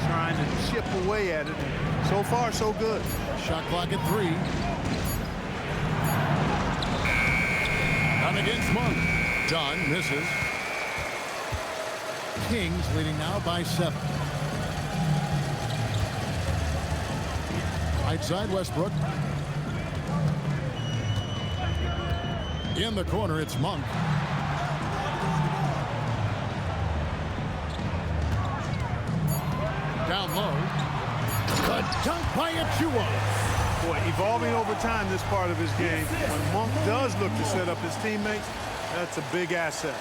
trying to chip away at it. And so far, so good. Shot clock at 3. Dunn against Monk. Dunn misses. Kings leading now by 7. Right side, Westbrook. In the corner, it's Monk. Down low. The dunk by Achua. Boy, evolving over time this part of his game. When Monk does look to set up his teammates, that's a big asset.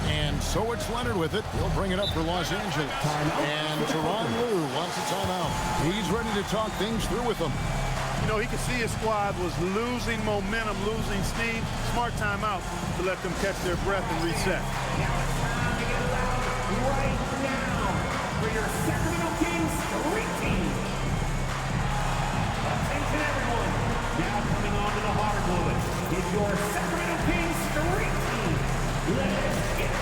And so it's Leonard with it. He'll bring it up for Los Angeles. And Tyronn Lue wants a timeout. He's ready to talk things through with them. You know, he could see his squad was losing momentum, losing steam. Smart timeout to let them catch their breath and reset. Right now for your Sacramento Kings street team. Attention everyone. Now coming on to the hardwood is your Sacramento Kings street team. Let's get it.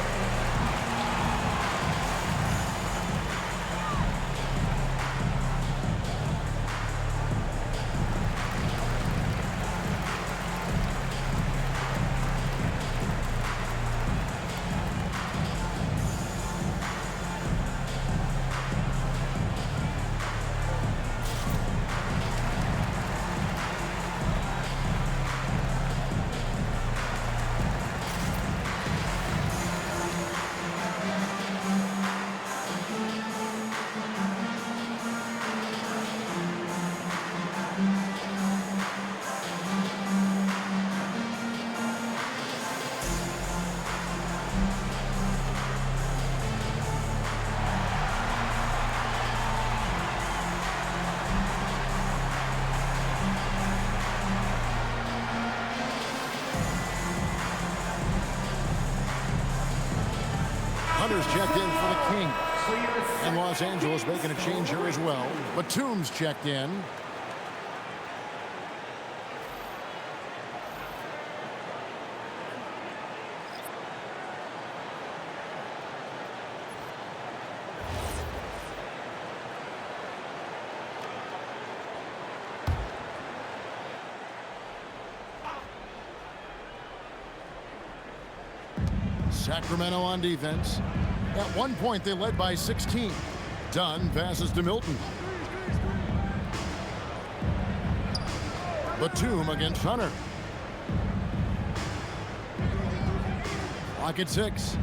Clippers checked in for the Kings. And Los Angeles making a change here as well. Batum's checked in. Sacramento on defense. At one point, they led by 16. Dunn passes to Milton. Batum against Hunter. Clock at 6.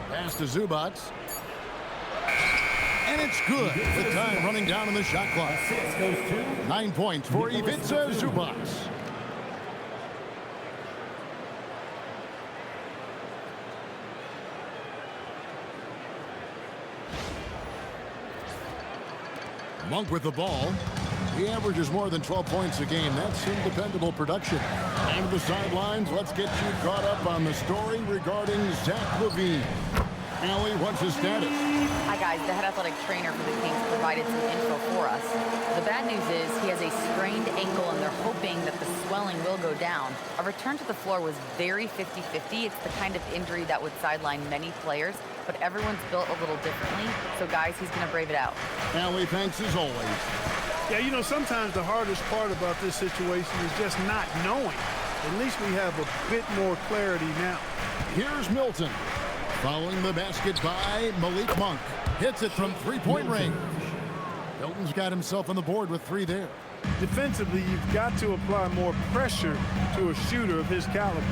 Pass to Zubac. And it's good. With time running down in the shot clock. 9 points for Ivica Zubac. Monk with the ball. He averages more than 12 points a game. That's some dependable production. And the sidelines, let's get you caught up on the story regarding Zach LaVine. Allie, what's his status? Hi, guys. The head athletic trainer for the Kings provided some info for us. The bad news is he has a sprained ankle, and they're hoping that the swelling will go down. A return to the floor was very 50-50. It's the kind of injury that would sideline many players, but everyone's built a little differently. So, guys, he's going to brave it out. Allie, thanks as always. Yeah, you know, sometimes the hardest part about this situation is just not knowing. At least we have a bit more clarity now. Here's Milton. Following the basket by Malik Monk. Hits it from three-point range. Milton's got himself on the board with 3 there. Defensively, you've got to apply more pressure to a shooter of his caliber.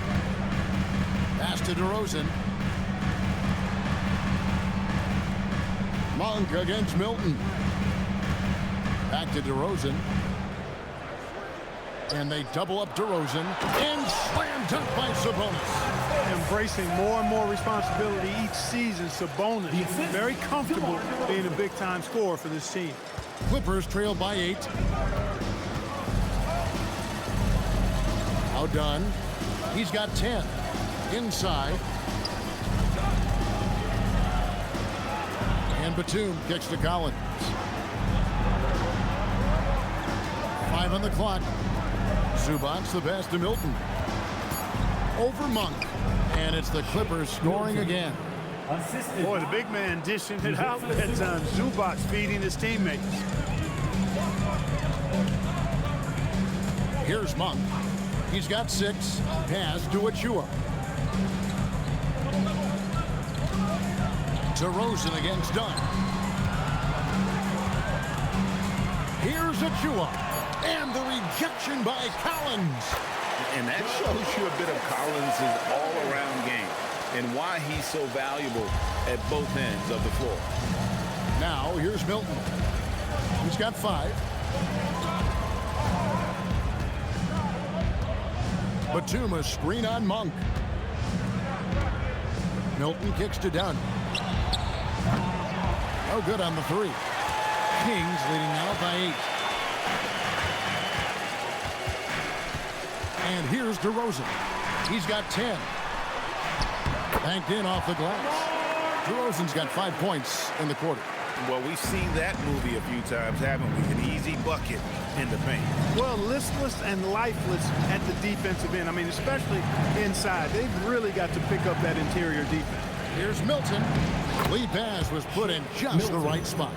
Pass to DeRozan. Monk against Milton. Back to DeRozan. And they double up DeRozan. And slam dunk by Sabonis. Embracing more and more responsibility each season, Sabonis very comfortable being a big-time scorer for this team. Clippers trail by 8. Now Dunn. He's got 10. Inside. And Batum kicks to Collins. 5 on the clock. Zubac the pass to Milton. Over Monk. And it's the Clippers scoring again. Boy, the big man dishing it out that time. Zubac feeding his teammates. Here's Monk. He's got 6. Pass to Achua. DeRozan against Dunn. Here's Achua. And the rejection by Collins. And that shows you a bit of Collins' all-around game and why he's so valuable at both ends of the floor. Now, here's Milton. He's got 5. Batum a screen on Monk. Milton kicks to Dunn. No good on the 3. Kings leading now by 8. And here's DeRozan. He's got 10. Banked in off the glass. DeRozan's got 5 points in the quarter. Well, we've seen that movie a few times, haven't we? An easy bucket in the paint. Well, listless and lifeless at the defensive end. I mean, especially inside. They've really got to pick up that interior defense. Here's Milton. Lead pass was put in just the right spot.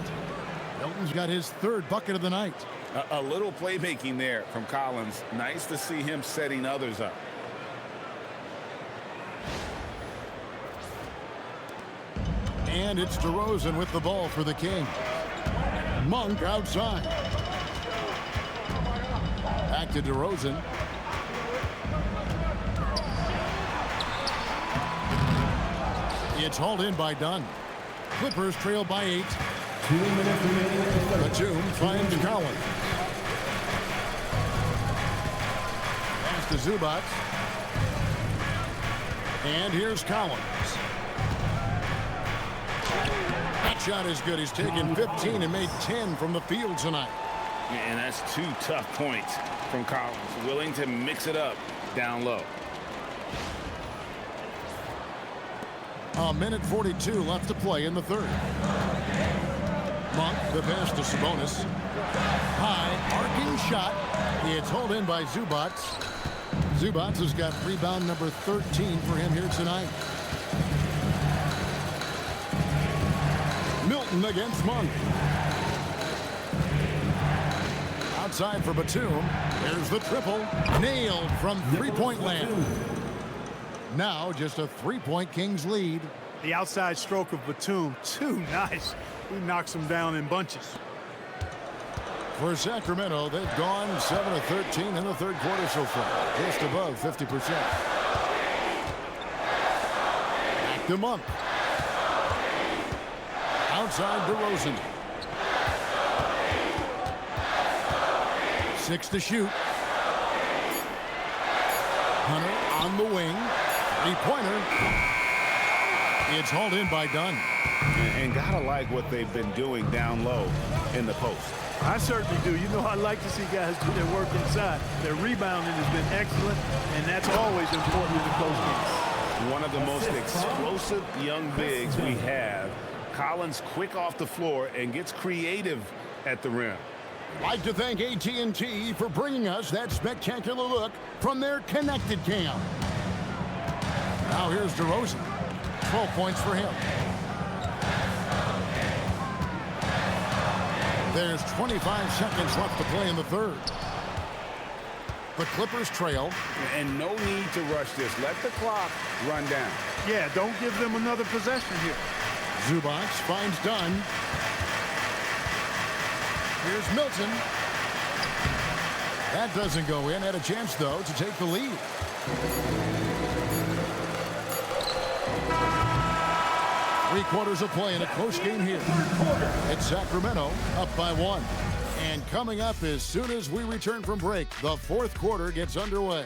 Milton's got his 3rd bucket of the night. A little playmaking there from Collins. Nice to see him setting others up. And it's DeRozan with the ball for the Kings. Monk outside. Back to DeRozan. It's hauled in by Dunn. Clippers trail by 8. 2 minutes remaining. Batum finds Collins. Pass to Zubac. And here's Collins. That shot is good. He's taken 15 and made 10 from the field tonight. And that's 2 tough points from Collins. Willing to mix it up down low. A minute 42 left to play in the third. Monk, the pass to Sabonis. High, arcing shot. It's hauled in by Zubac. Zubac has got rebound number 13 for him here tonight. Milton against Monk. Outside for Batum. There's the triple. Nailed from three-point land. Now just a three-point Kings lead. The outside stroke of Batum, too nice. He knocks them down in bunches. For Sacramento, they've gone 7 of 13 in the third quarter so far, just above 50%. Back to Monk. Outside DeRozan. 6 to shoot. Hunter on the wing. Three-pointer. It's hauled in by Dunn. And gotta like what they've been doing down low in the post. I certainly do. You know, I like to see guys do their work inside. Their rebounding has been excellent, and that's always important in the close games. One of the most explosive young bigs we have. Collins quick off the floor and gets creative at the rim. I'd like to thank AT&T for bringing us that spectacular look from their connected cam. Now here's DeRozan. 12 points for him. There's 25 seconds left to play in the third. The Clippers trail. And no need to rush this. Let the clock run down. Yeah, don't give them another possession here. Zubac finds Dunn. Here's Milton. That doesn't go in. Had a chance, though, to take the lead. Three-quarters of play in a close game here. It's Sacramento up by 1. And coming up as soon as we return from break, the fourth quarter gets underway.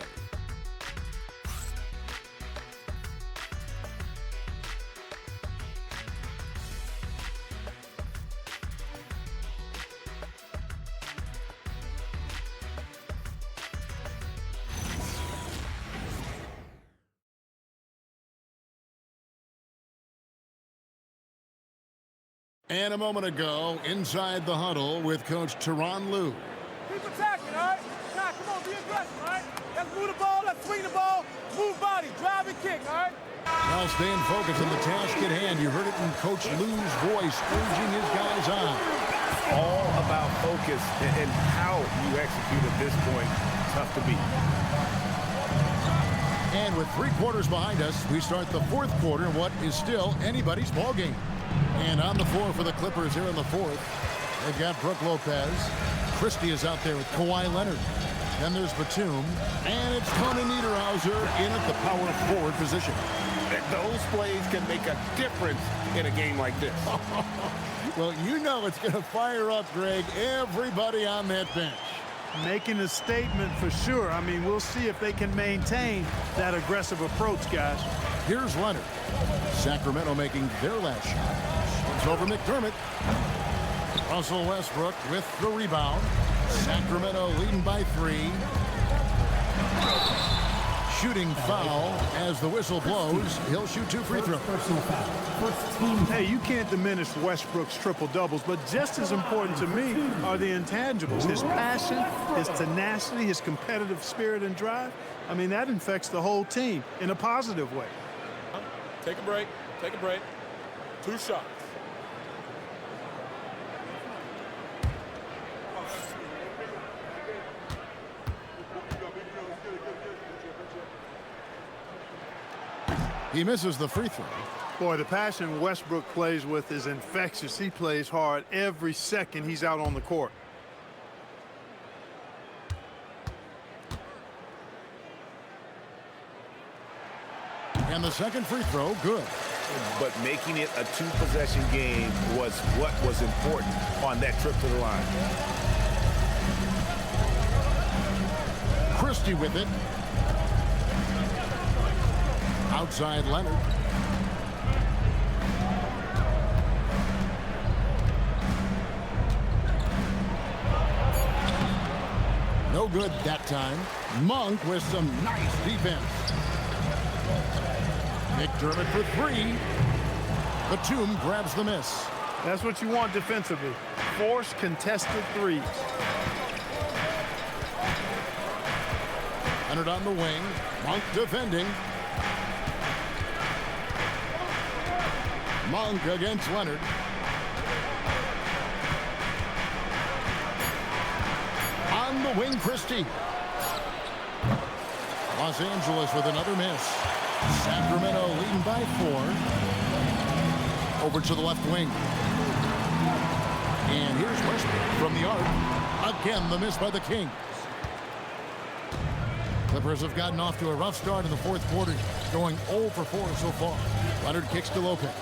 And a moment ago, inside the huddle with Coach Tyronn Lue. Keep attacking, all right? Nah, come on, be aggressive, all right? Let's move the ball, let's swing the ball, move body, drive and kick, all right? Now staying focused on the task at hand. You heard it in Coach Lue's voice, urging his guys on. All about focus and how you execute at this point. Tough to beat. And with 3 quarters behind us, we start the fourth quarter in what is still anybody's ball game. And on the floor for the Clippers here in the fourth, they've got Brook Lopez. Christie is out there with Kawhi Leonard. Then there's Batum. And it's Tony Niederhauser in at the power forward position. Those plays can make a difference in a game like this. Well, you know it's going to fire up, Greg, everybody on that bench. Making a statement for sure. I mean, we'll see if they can maintain that aggressive approach, guys. Here's Leonard. Sacramento making their last shot. It's over McDermott. Russell Westbrook with the rebound. Sacramento leading by 3. Shooting foul as the whistle blows. He'll shoot 2 free throws. Hey, you can't diminish Westbrook's triple-doubles, but just as important to me are the intangibles. His passion, his tenacity, his competitive spirit and drive. I mean, that infects the whole team in a positive way. Take a break, take a break. 2 shots. He misses the free throw. Boy, the passion Westbrook plays with is infectious. He plays hard every second he's out on the court. And the second free throw, good. But making it a 2-possession game was what was important on that trip to the line. Christie with it. Outside Leonard. No good that time. Monk with some nice defense. McDermott for three. Batum grabs the miss. That's what you want defensively. Force contested threes. Leonard on the wing. Monk defending. Monk against Leonard. On the wing, Christie. Los Angeles with another miss. Sacramento leading by 4. Over to the left wing. And here's Westbrook from the arc. Again, the miss by the Kings. Clippers have gotten off to a rough start in the fourth quarter, going 0 for 4 so far. Leonard kicks to Lopez.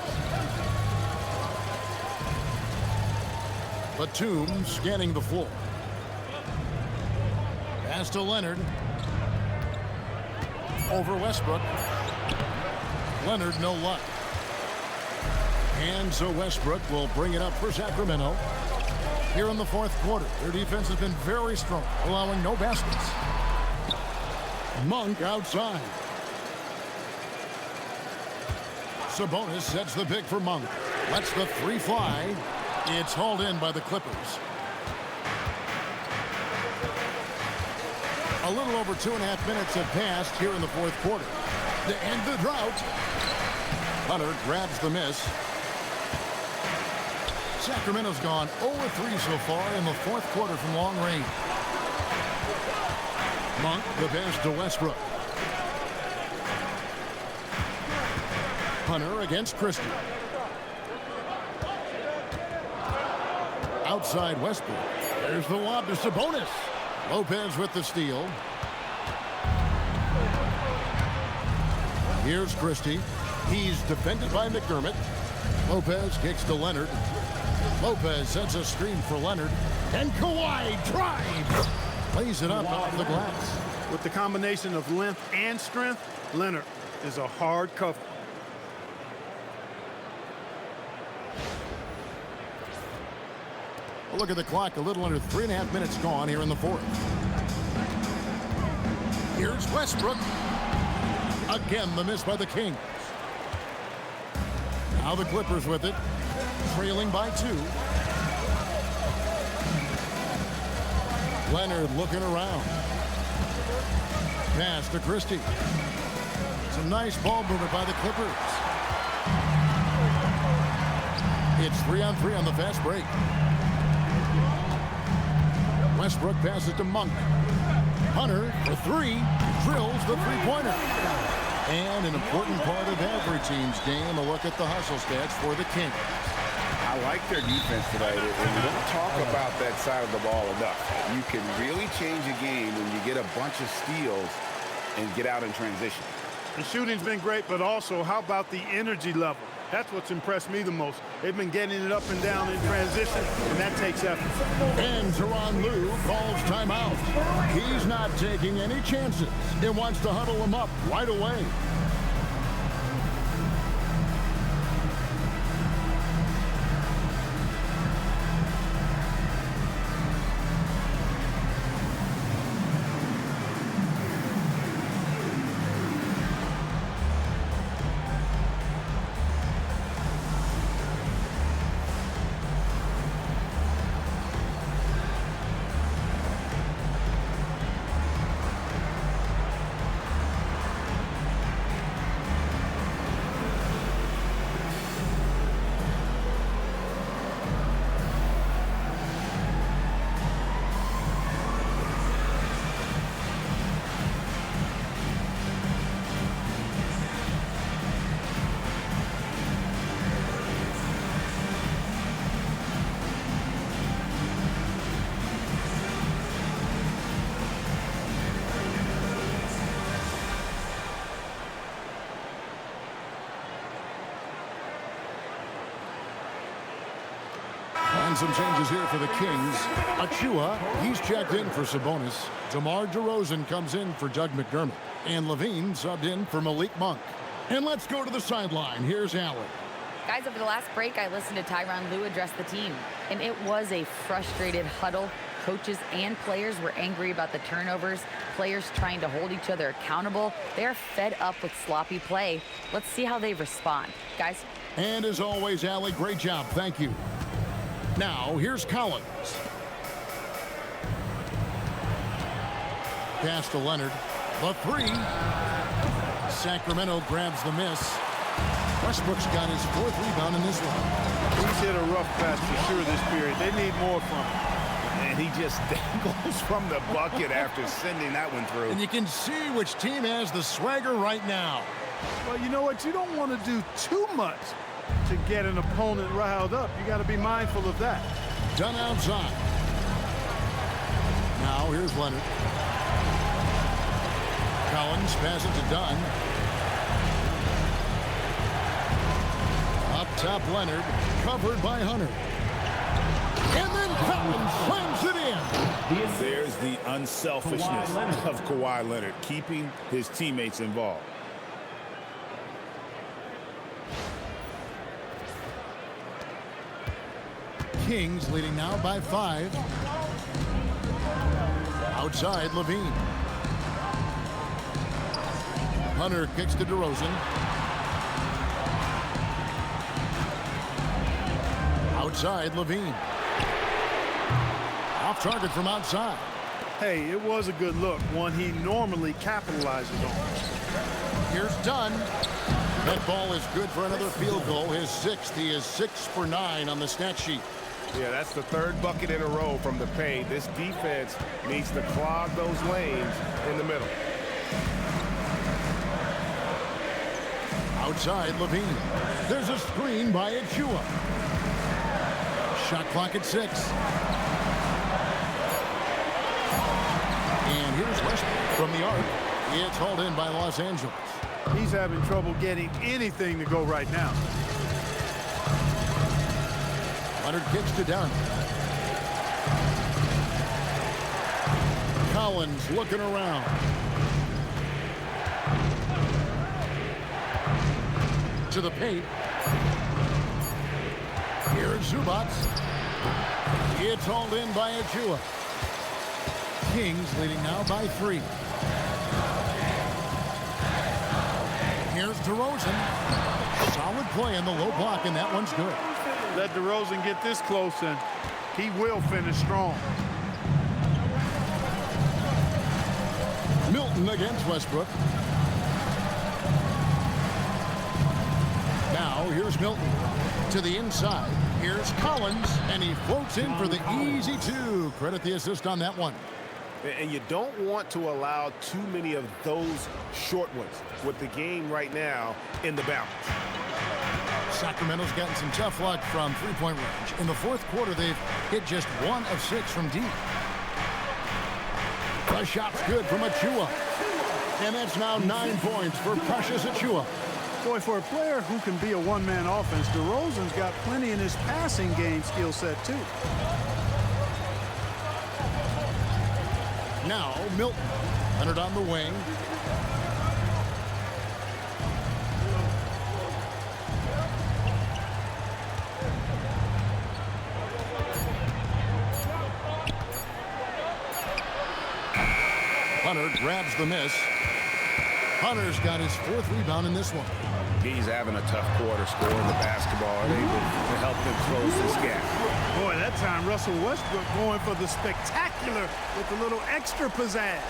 Batum scanning the floor. Pass to Leonard. Over Westbrook. Leonard, no luck. And so Westbrook will bring it up for Sacramento. Here in the fourth quarter, their defense has been very strong, allowing no baskets. Monk outside. Sabonis sets the pick for Monk. Lets the three fly. It's hauled in by the Clippers. A little over 2.5 minutes have passed here in the fourth quarter. To end the drought, Hunter grabs the miss. Sacramento's gone 0-3 so far in the fourth quarter from long range. Monk, the pass to Westbrook. Hunter against Christie. Outside Westbrook. There's the lob to Sabonis. Lopez with the steal. Here's Christie. He's defended by McDermott. Lopez kicks to Leonard. Lopez sets a screen for Leonard. And Kawhi drives. Lays it up off the glass. With the combination of length and strength, Leonard is a hard cover. Well, look at the clock. A little under 3.5 minutes gone here in the fourth. Here's Westbrook. Again, the miss by the Kings. Now the Clippers with it. Trailing by 2. Leonard looking around. Pass to Christie. Some nice ball movement by the Clippers. It's 3-on-3 on the fast break. Westbrook passes to Monk. Hunter for 3. Drills the three-pointer. And an important part of every team's game, a look at the hustle stats for the Kings. I like their defense tonight, and we don't talk about that side of the ball enough. You can really change a game when you get a bunch of steals and get out in transition. The shooting's been great, but also how about the energy level? That's what's impressed me the most. They've been getting it up and down in transition, and that takes effort. And Tyronn Lue calls timeout. He's not taking any chances. He wants to huddle him up right away. And some changes here for the Kings. Achua, he's checked in for Sabonis. DeMar DeRozan comes in for Doug McDermott. And LaVine subbed in for Malik Monk. And let's go to the sideline. Here's Allen. Guys, over the last break, I listened to Tyronn Lue address the team, and it was a frustrated huddle. coaches and players were angry about the turnovers, players trying to hold each other accountable. They're fed up with sloppy play. Let's see how they respond. Guys. And as always, Allie, great job. Thank you. Now, here's Collins. Pass to Leonard. The three. Sacramento grabs the miss. Westbrook's got his 4th rebound in this one. He's hit a rough patch for sure this period. They need more from him. And he just dangles from the bucket after sending that one through. And you can see which team has the swagger right now. Well, you know what? You don't want to do too much to get an opponent riled up. You got to be mindful of that. Dunn outside. Now here's Leonard. Collins passes to Dunn. Up top, Leonard, covered by Hunter. And then Collins slams it in. There's the unselfishness of Kawhi Leonard, keeping his teammates involved. Kings leading now by 5. Outside, LaVine. Hunter kicks to DeRozan. Outside, LaVine. Off target from outside. Hey, it was a good look, one he normally capitalizes on. Here's Dunn. That ball is good for another field goal. His 6th. He is 6 for 9 on the stat sheet. Yeah, that's the 3rd bucket in a row from the paint. This defense needs to clog those lanes in the middle. Outside, LaVine. There's a screen by Achua. Shot clock at 6. And here's Westbrook from the arc. It's hauled in by Los Angeles. He's having trouble getting anything to go right now. Leonard kicks to Dunn. Collins looking around. To the paint. Here's Zubats. It's hauled in by Achua. Kings leading now by 3. Here's DeRozan. Solid play in the low block, and that one's good. Let DeRozan get this close, and he will finish strong. Milton against Westbrook. Now here's Milton to the inside. Here's Collins, and he floats in for the easy 2. Credit the assist on that one. And you don't want to allow too many of those short ones with the game right now in the balance. Sacramento's gotten some tough luck from three-point range. In the 4th quarter, they've hit just 1 of 6 from deep. The shot's good from Achua. And that's now 9 points for Precious Achua. Boy, for a player who can be a one-man offense, DeRozan's got plenty in his passing game skill set, too. Now, Milton. Leonard on the wing. Hunter grabs the miss. Hunter's got his 4th rebound in this one. He's having a tough quarter scoring the basketball and able to help them close this gap. Boy, that time Russell Westbrook going for the spectacular with a little extra pizzazz.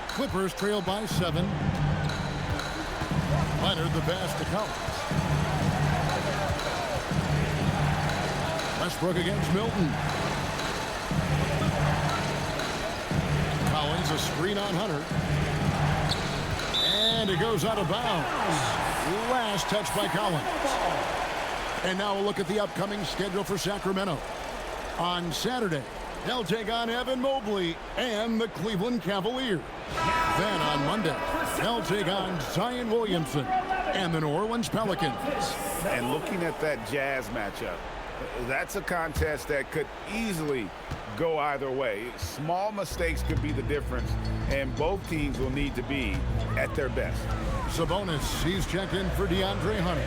Clippers trail by 7. Leonard the pass to Collins. Westbrook against Milton. Collins a screen on Hunter. And it goes out of bounds. Last touch by Collins. And now we'll look at the upcoming schedule for Sacramento. On Saturday, they'll take on Evan Mobley and the Cleveland Cavaliers. Then on Monday, they'll take on Zion Williamson and the New Orleans Pelicans. And looking at that Jazz matchup, That's a contest that could easily go either way. Small mistakes could be the difference, and both teams will need to be at their best. Sabonis, he's checked in for DeAndre Hunter.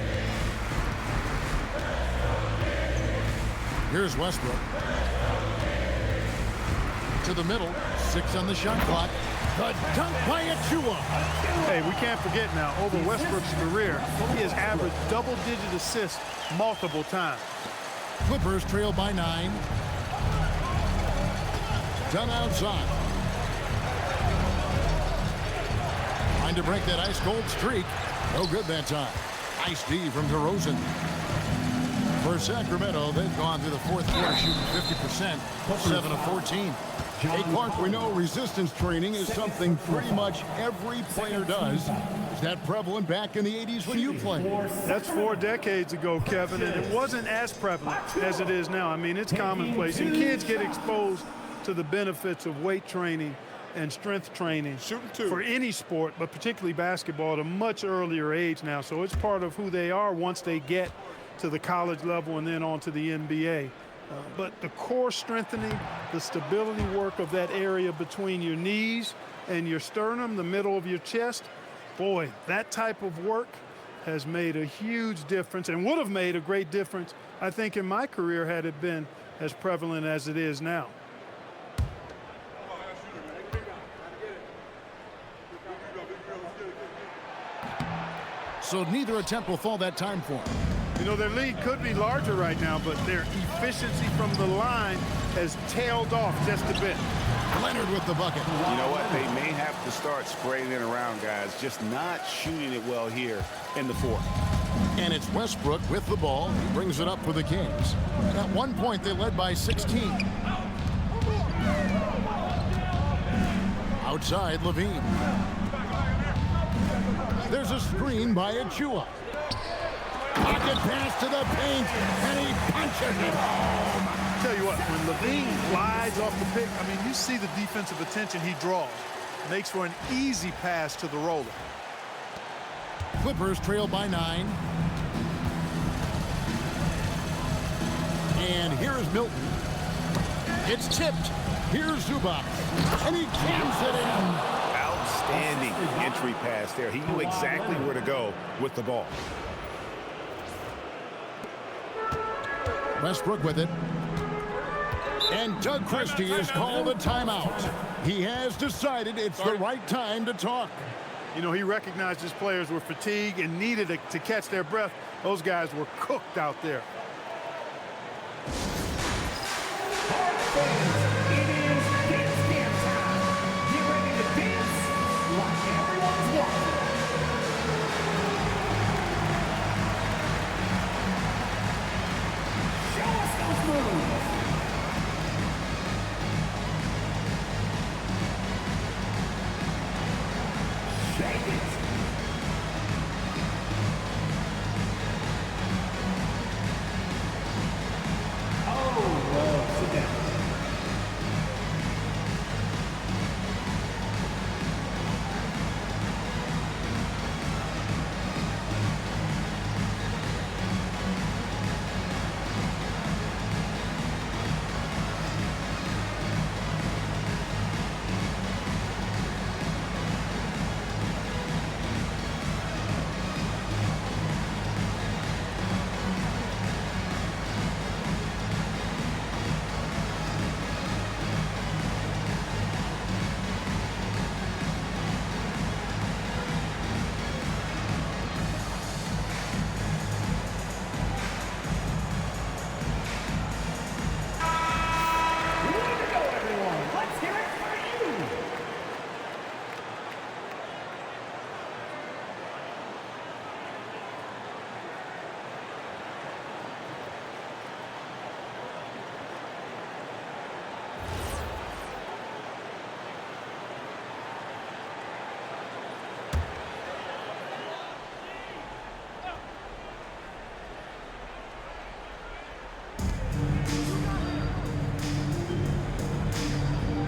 Here's Westbrook. To the middle, 6 on the shot clock. The dunk by Achua. Hey, we can't forget now, over Westbrook's career, he has averaged double-digit assists multiple times. Clippers trail by 9. Done outside. Trying to break that ice-cold streak. No good that time. Nice D from DeRozan. For Sacramento, they've gone through the fourth quarter shooting 50%, 7 of 14. Hey, Clark, we know resistance training is something pretty much every player does. Is that prevalent back in the 80s when you played? That's 4 decades ago, Kevin, and it wasn't as prevalent as it is now. I mean, it's commonplace, and kids get exposed to the benefits of weight training and strength training for any sport, but particularly basketball, at a much earlier age now. So it's part of who they are once they get to the college level and then on to the NBA. But the core strengthening, the stability work of that area between your knees and your sternum, the middle of your chest, boy, that type of work has made a huge difference and would have made a great difference, I think, in my career had it been as prevalent as it is now. So neither attempt will fall that time for him. You know, their lead could be larger right now, but their efficiency from the line has tailed off just a bit. Leonard with the bucket. You know what? They may have to start spraying it around, guys. Just not shooting it well here in the fourth. And it's Westbrook with the ball. He brings it up for the Kings. At one point, they led by 16. Outside, LaVine. There's a screen by Achua. Pocket pass to the paint, and he punches it home. Tell you what, when LaVine glides off the pick, I mean, you see the defensive attention he draws. Makes for an easy pass to the roller. Clippers trail by 9. And here's Milton. It's tipped. Here's Zubac. And he jams it in. Outstanding entry pass there. He knew exactly where to go with the ball. Westbrook with it. And Doug Christie has called a timeout. He has decided it's the right time to talk. You know, he recognized his players were fatigued and needed to catch their breath. Those guys were cooked out there. It is dance time. Get ready to dance like everyone's watching. Show us those moves. Shake it. Oh, well, sit down.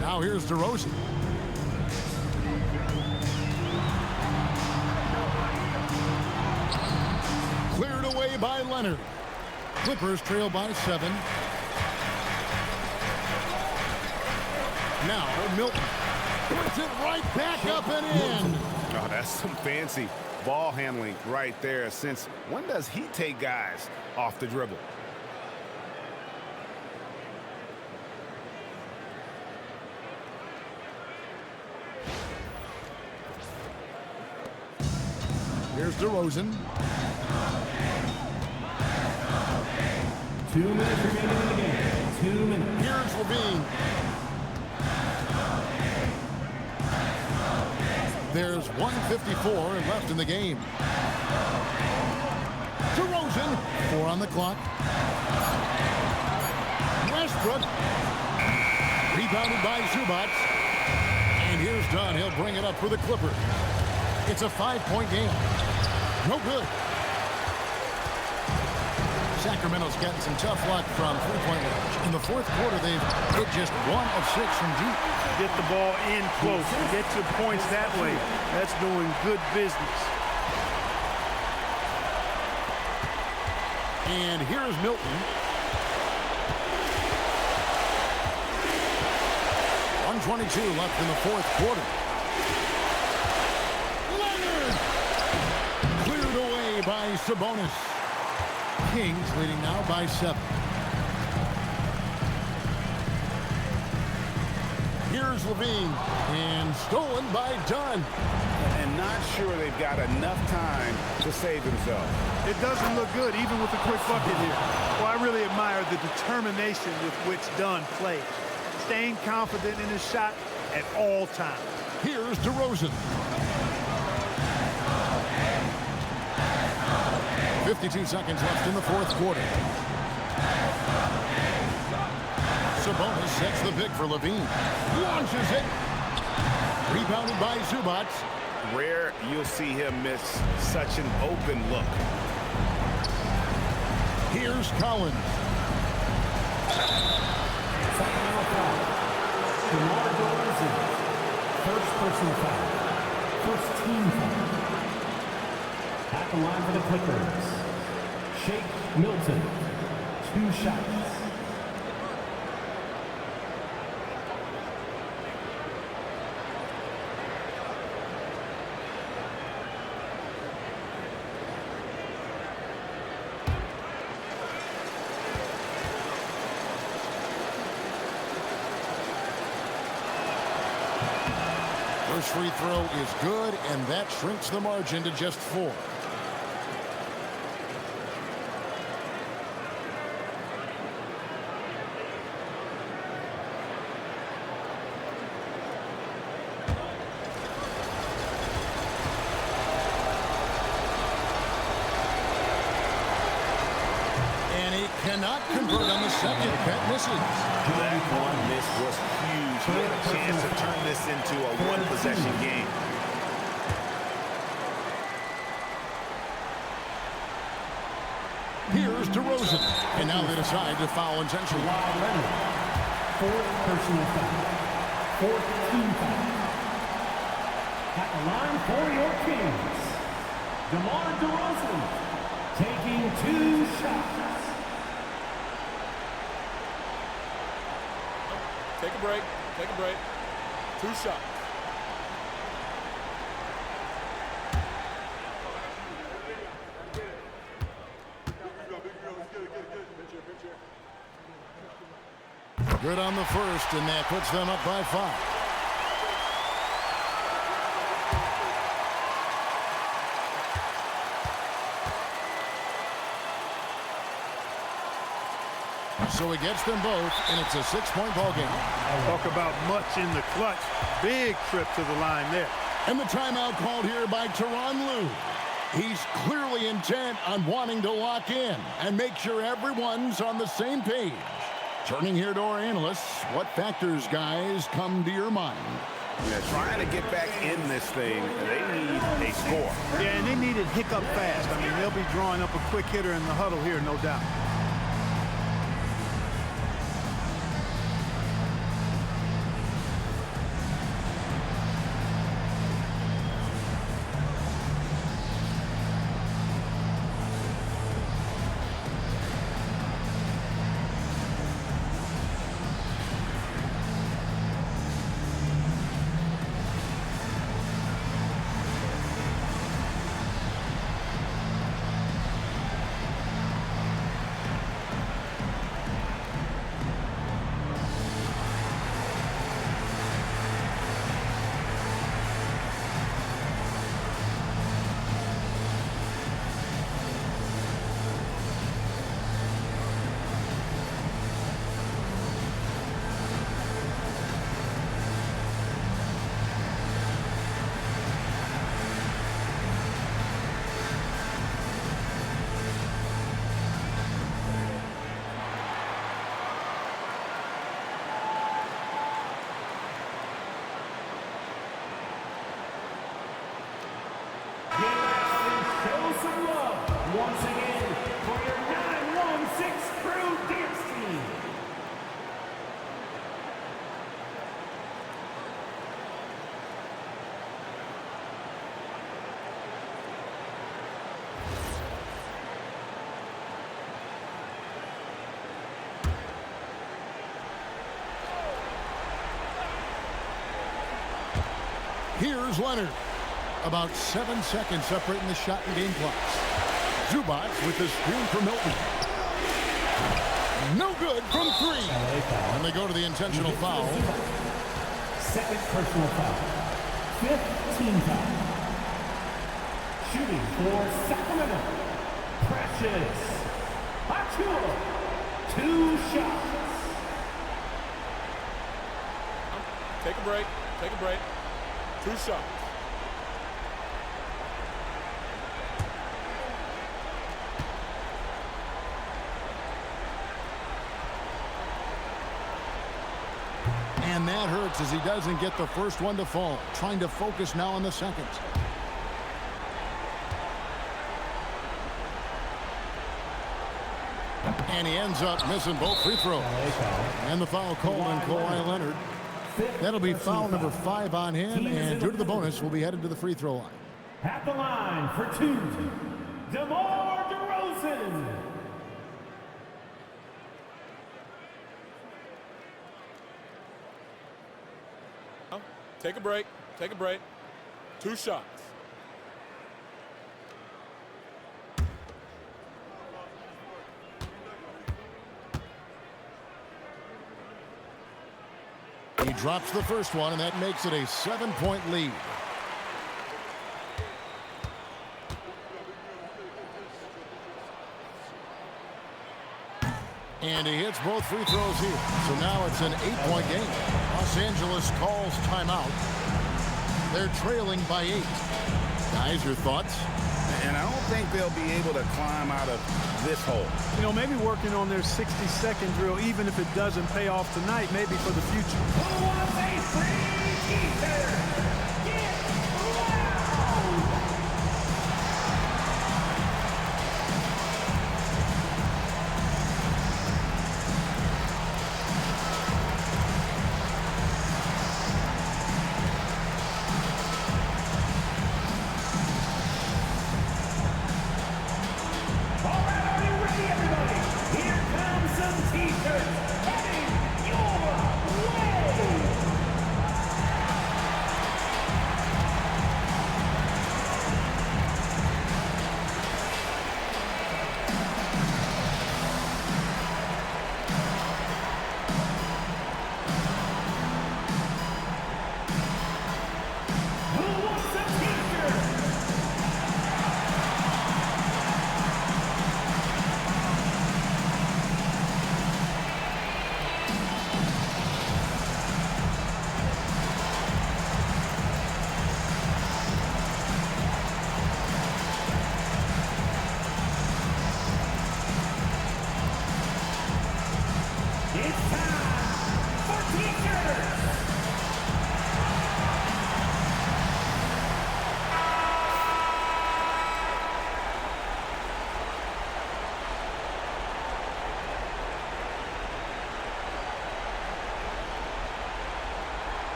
Now here's DeRozan. Cleared away by Leonard. Clippers trail by 7. Now Milton puts it right back up and in. Oh, that's some fancy ball handling right there. Since when does he take guys off the dribble? Here's DeRozan. 2 minutes remaining in the game. 2 minutes. Here's LaVine. There's 1:54 left in the game. DeRozan, 4 on the clock. Westbrook, rebounded by Zubac. And here's Dunn. He'll bring it up for the Clippers. It's a 5-point game. No good. Sacramento's getting some tough luck from three-point range. In the fourth quarter, they've hit just 1 of 6 from deep. Get the ball in close and get your points that way. That's doing good business. And here's Milton. 1:22 left in the fourth quarter. Leonard! Cleared away by Sabonis. Kings leading now by 7. Here's LaVine, and stolen by Dunn. And not sure they've got enough time to save themselves. It doesn't look good, even with the quick bucket here. Well, I really admire the determination with which Dunn plays. Staying confident in his shot at all times. Here's DeRozan. 52 seconds left in the fourth quarter. Sabonis sets the pick for LaVine. Launches it. Rebounded by Zubac. Rare you'll see him miss such an open look. Here's Collins. Sacramento foul. DeMar DeRozan. First personal foul. First team foul. At the line for the Clippers. Shake Milton. 2 shots. First free throw is good, and that shrinks the margin to just 4. And he cannot convert on the second. That misses. That one miss was huge. He had a chance to turn this into a one-possession game. Here's DeRozan. And now they decide to foul intentionally. Kawhi Leonard. 4th personal foul. 4th team foul. At the line for your Kings. DeMar DeRozan taking 2 shots. Take a break. Take a break. 2 shots. Good on the first, and that puts them up by 5. So he gets them both, and it's a 6-point ball game. Talk about much in the clutch. Big trip to the line there. And the timeout called here by Tyronn Lue. He's clearly intent on wanting to lock in and make sure everyone's on the same page. Turning here to our analysts, what factors, guys, come to your mind? Yeah, trying to get back in this thing, they need a score. Yeah, and they need it hiccup fast. I mean, they'll be drawing up a quick hitter in the huddle here, no doubt. Here's Leonard. About 7 seconds separating the shot and game clocks. Zubac with the screen for Milton. No good from 3. And they go to the intentional foul. Second personal foul. 5th team foul. Shooting for Sacramento. Precious. Achiuwa. 2 shots. Take a break. Take a break. 2 shots. And that hurts as he doesn't get the first one to fall. Trying to focus now on the second. And he ends up missing both free throws. And the foul called on Kawhi Leonard. That'll be foul number 5 on him, and due to the bonus, we'll be headed to the free throw line. At the line for 2, DeMar DeRozan. Take a break. Take a break. 2 shots. He drops the first one, and that makes it a 7-point lead. And he hits both free throws here. So now it's an 8-point game. Los Angeles calls timeout. They're trailing by 8. Guys, your thoughts? And I don't think they'll be able to climb out of this hole. You know, maybe working on their 60-second drill, even if it doesn't pay off tonight, maybe for the future. Who wants a free t-shirt? Get loud!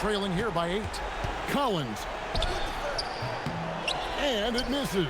Trailing here by 8. Collins. And it misses.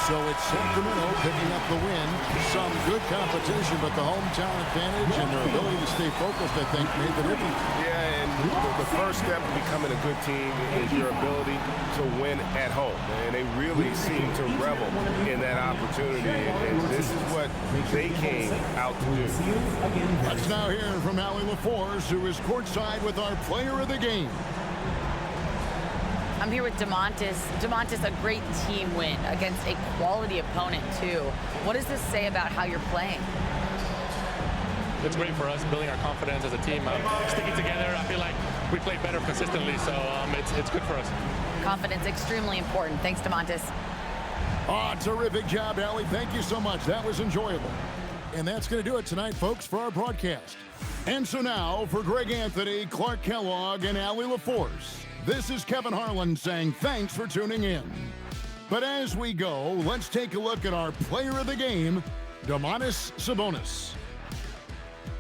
So it's Sacramento picking up the win. Some good competition, but the hometown advantage and their ability to stay focused, I think, made the difference. Yeah, and the first step of becoming a good team is your ability to win at home. And they really seem to revel in that opportunity. And this is what they came out to do. Let's now hear from Allie LaForce, who is courtside with our player of the game. I'm here with DeMontis. DeMontis, a great team win against a quality opponent, too. What does this say about how you're playing? It's great for us, building our confidence as a team. Sticking together, I feel like we play better consistently, so it's good for us. Confidence, extremely important. Thanks, DeMontis. Oh, terrific job, Allie. Thank you so much. That was enjoyable. And that's going to do it tonight, folks, for our broadcast. And so now, for Greg Anthony, Clark Kellogg, and Allie LaForce, this is Kevin Harlan saying thanks for tuning in. But as we go, let's take a look at our player of the game, Domantas Sabonis.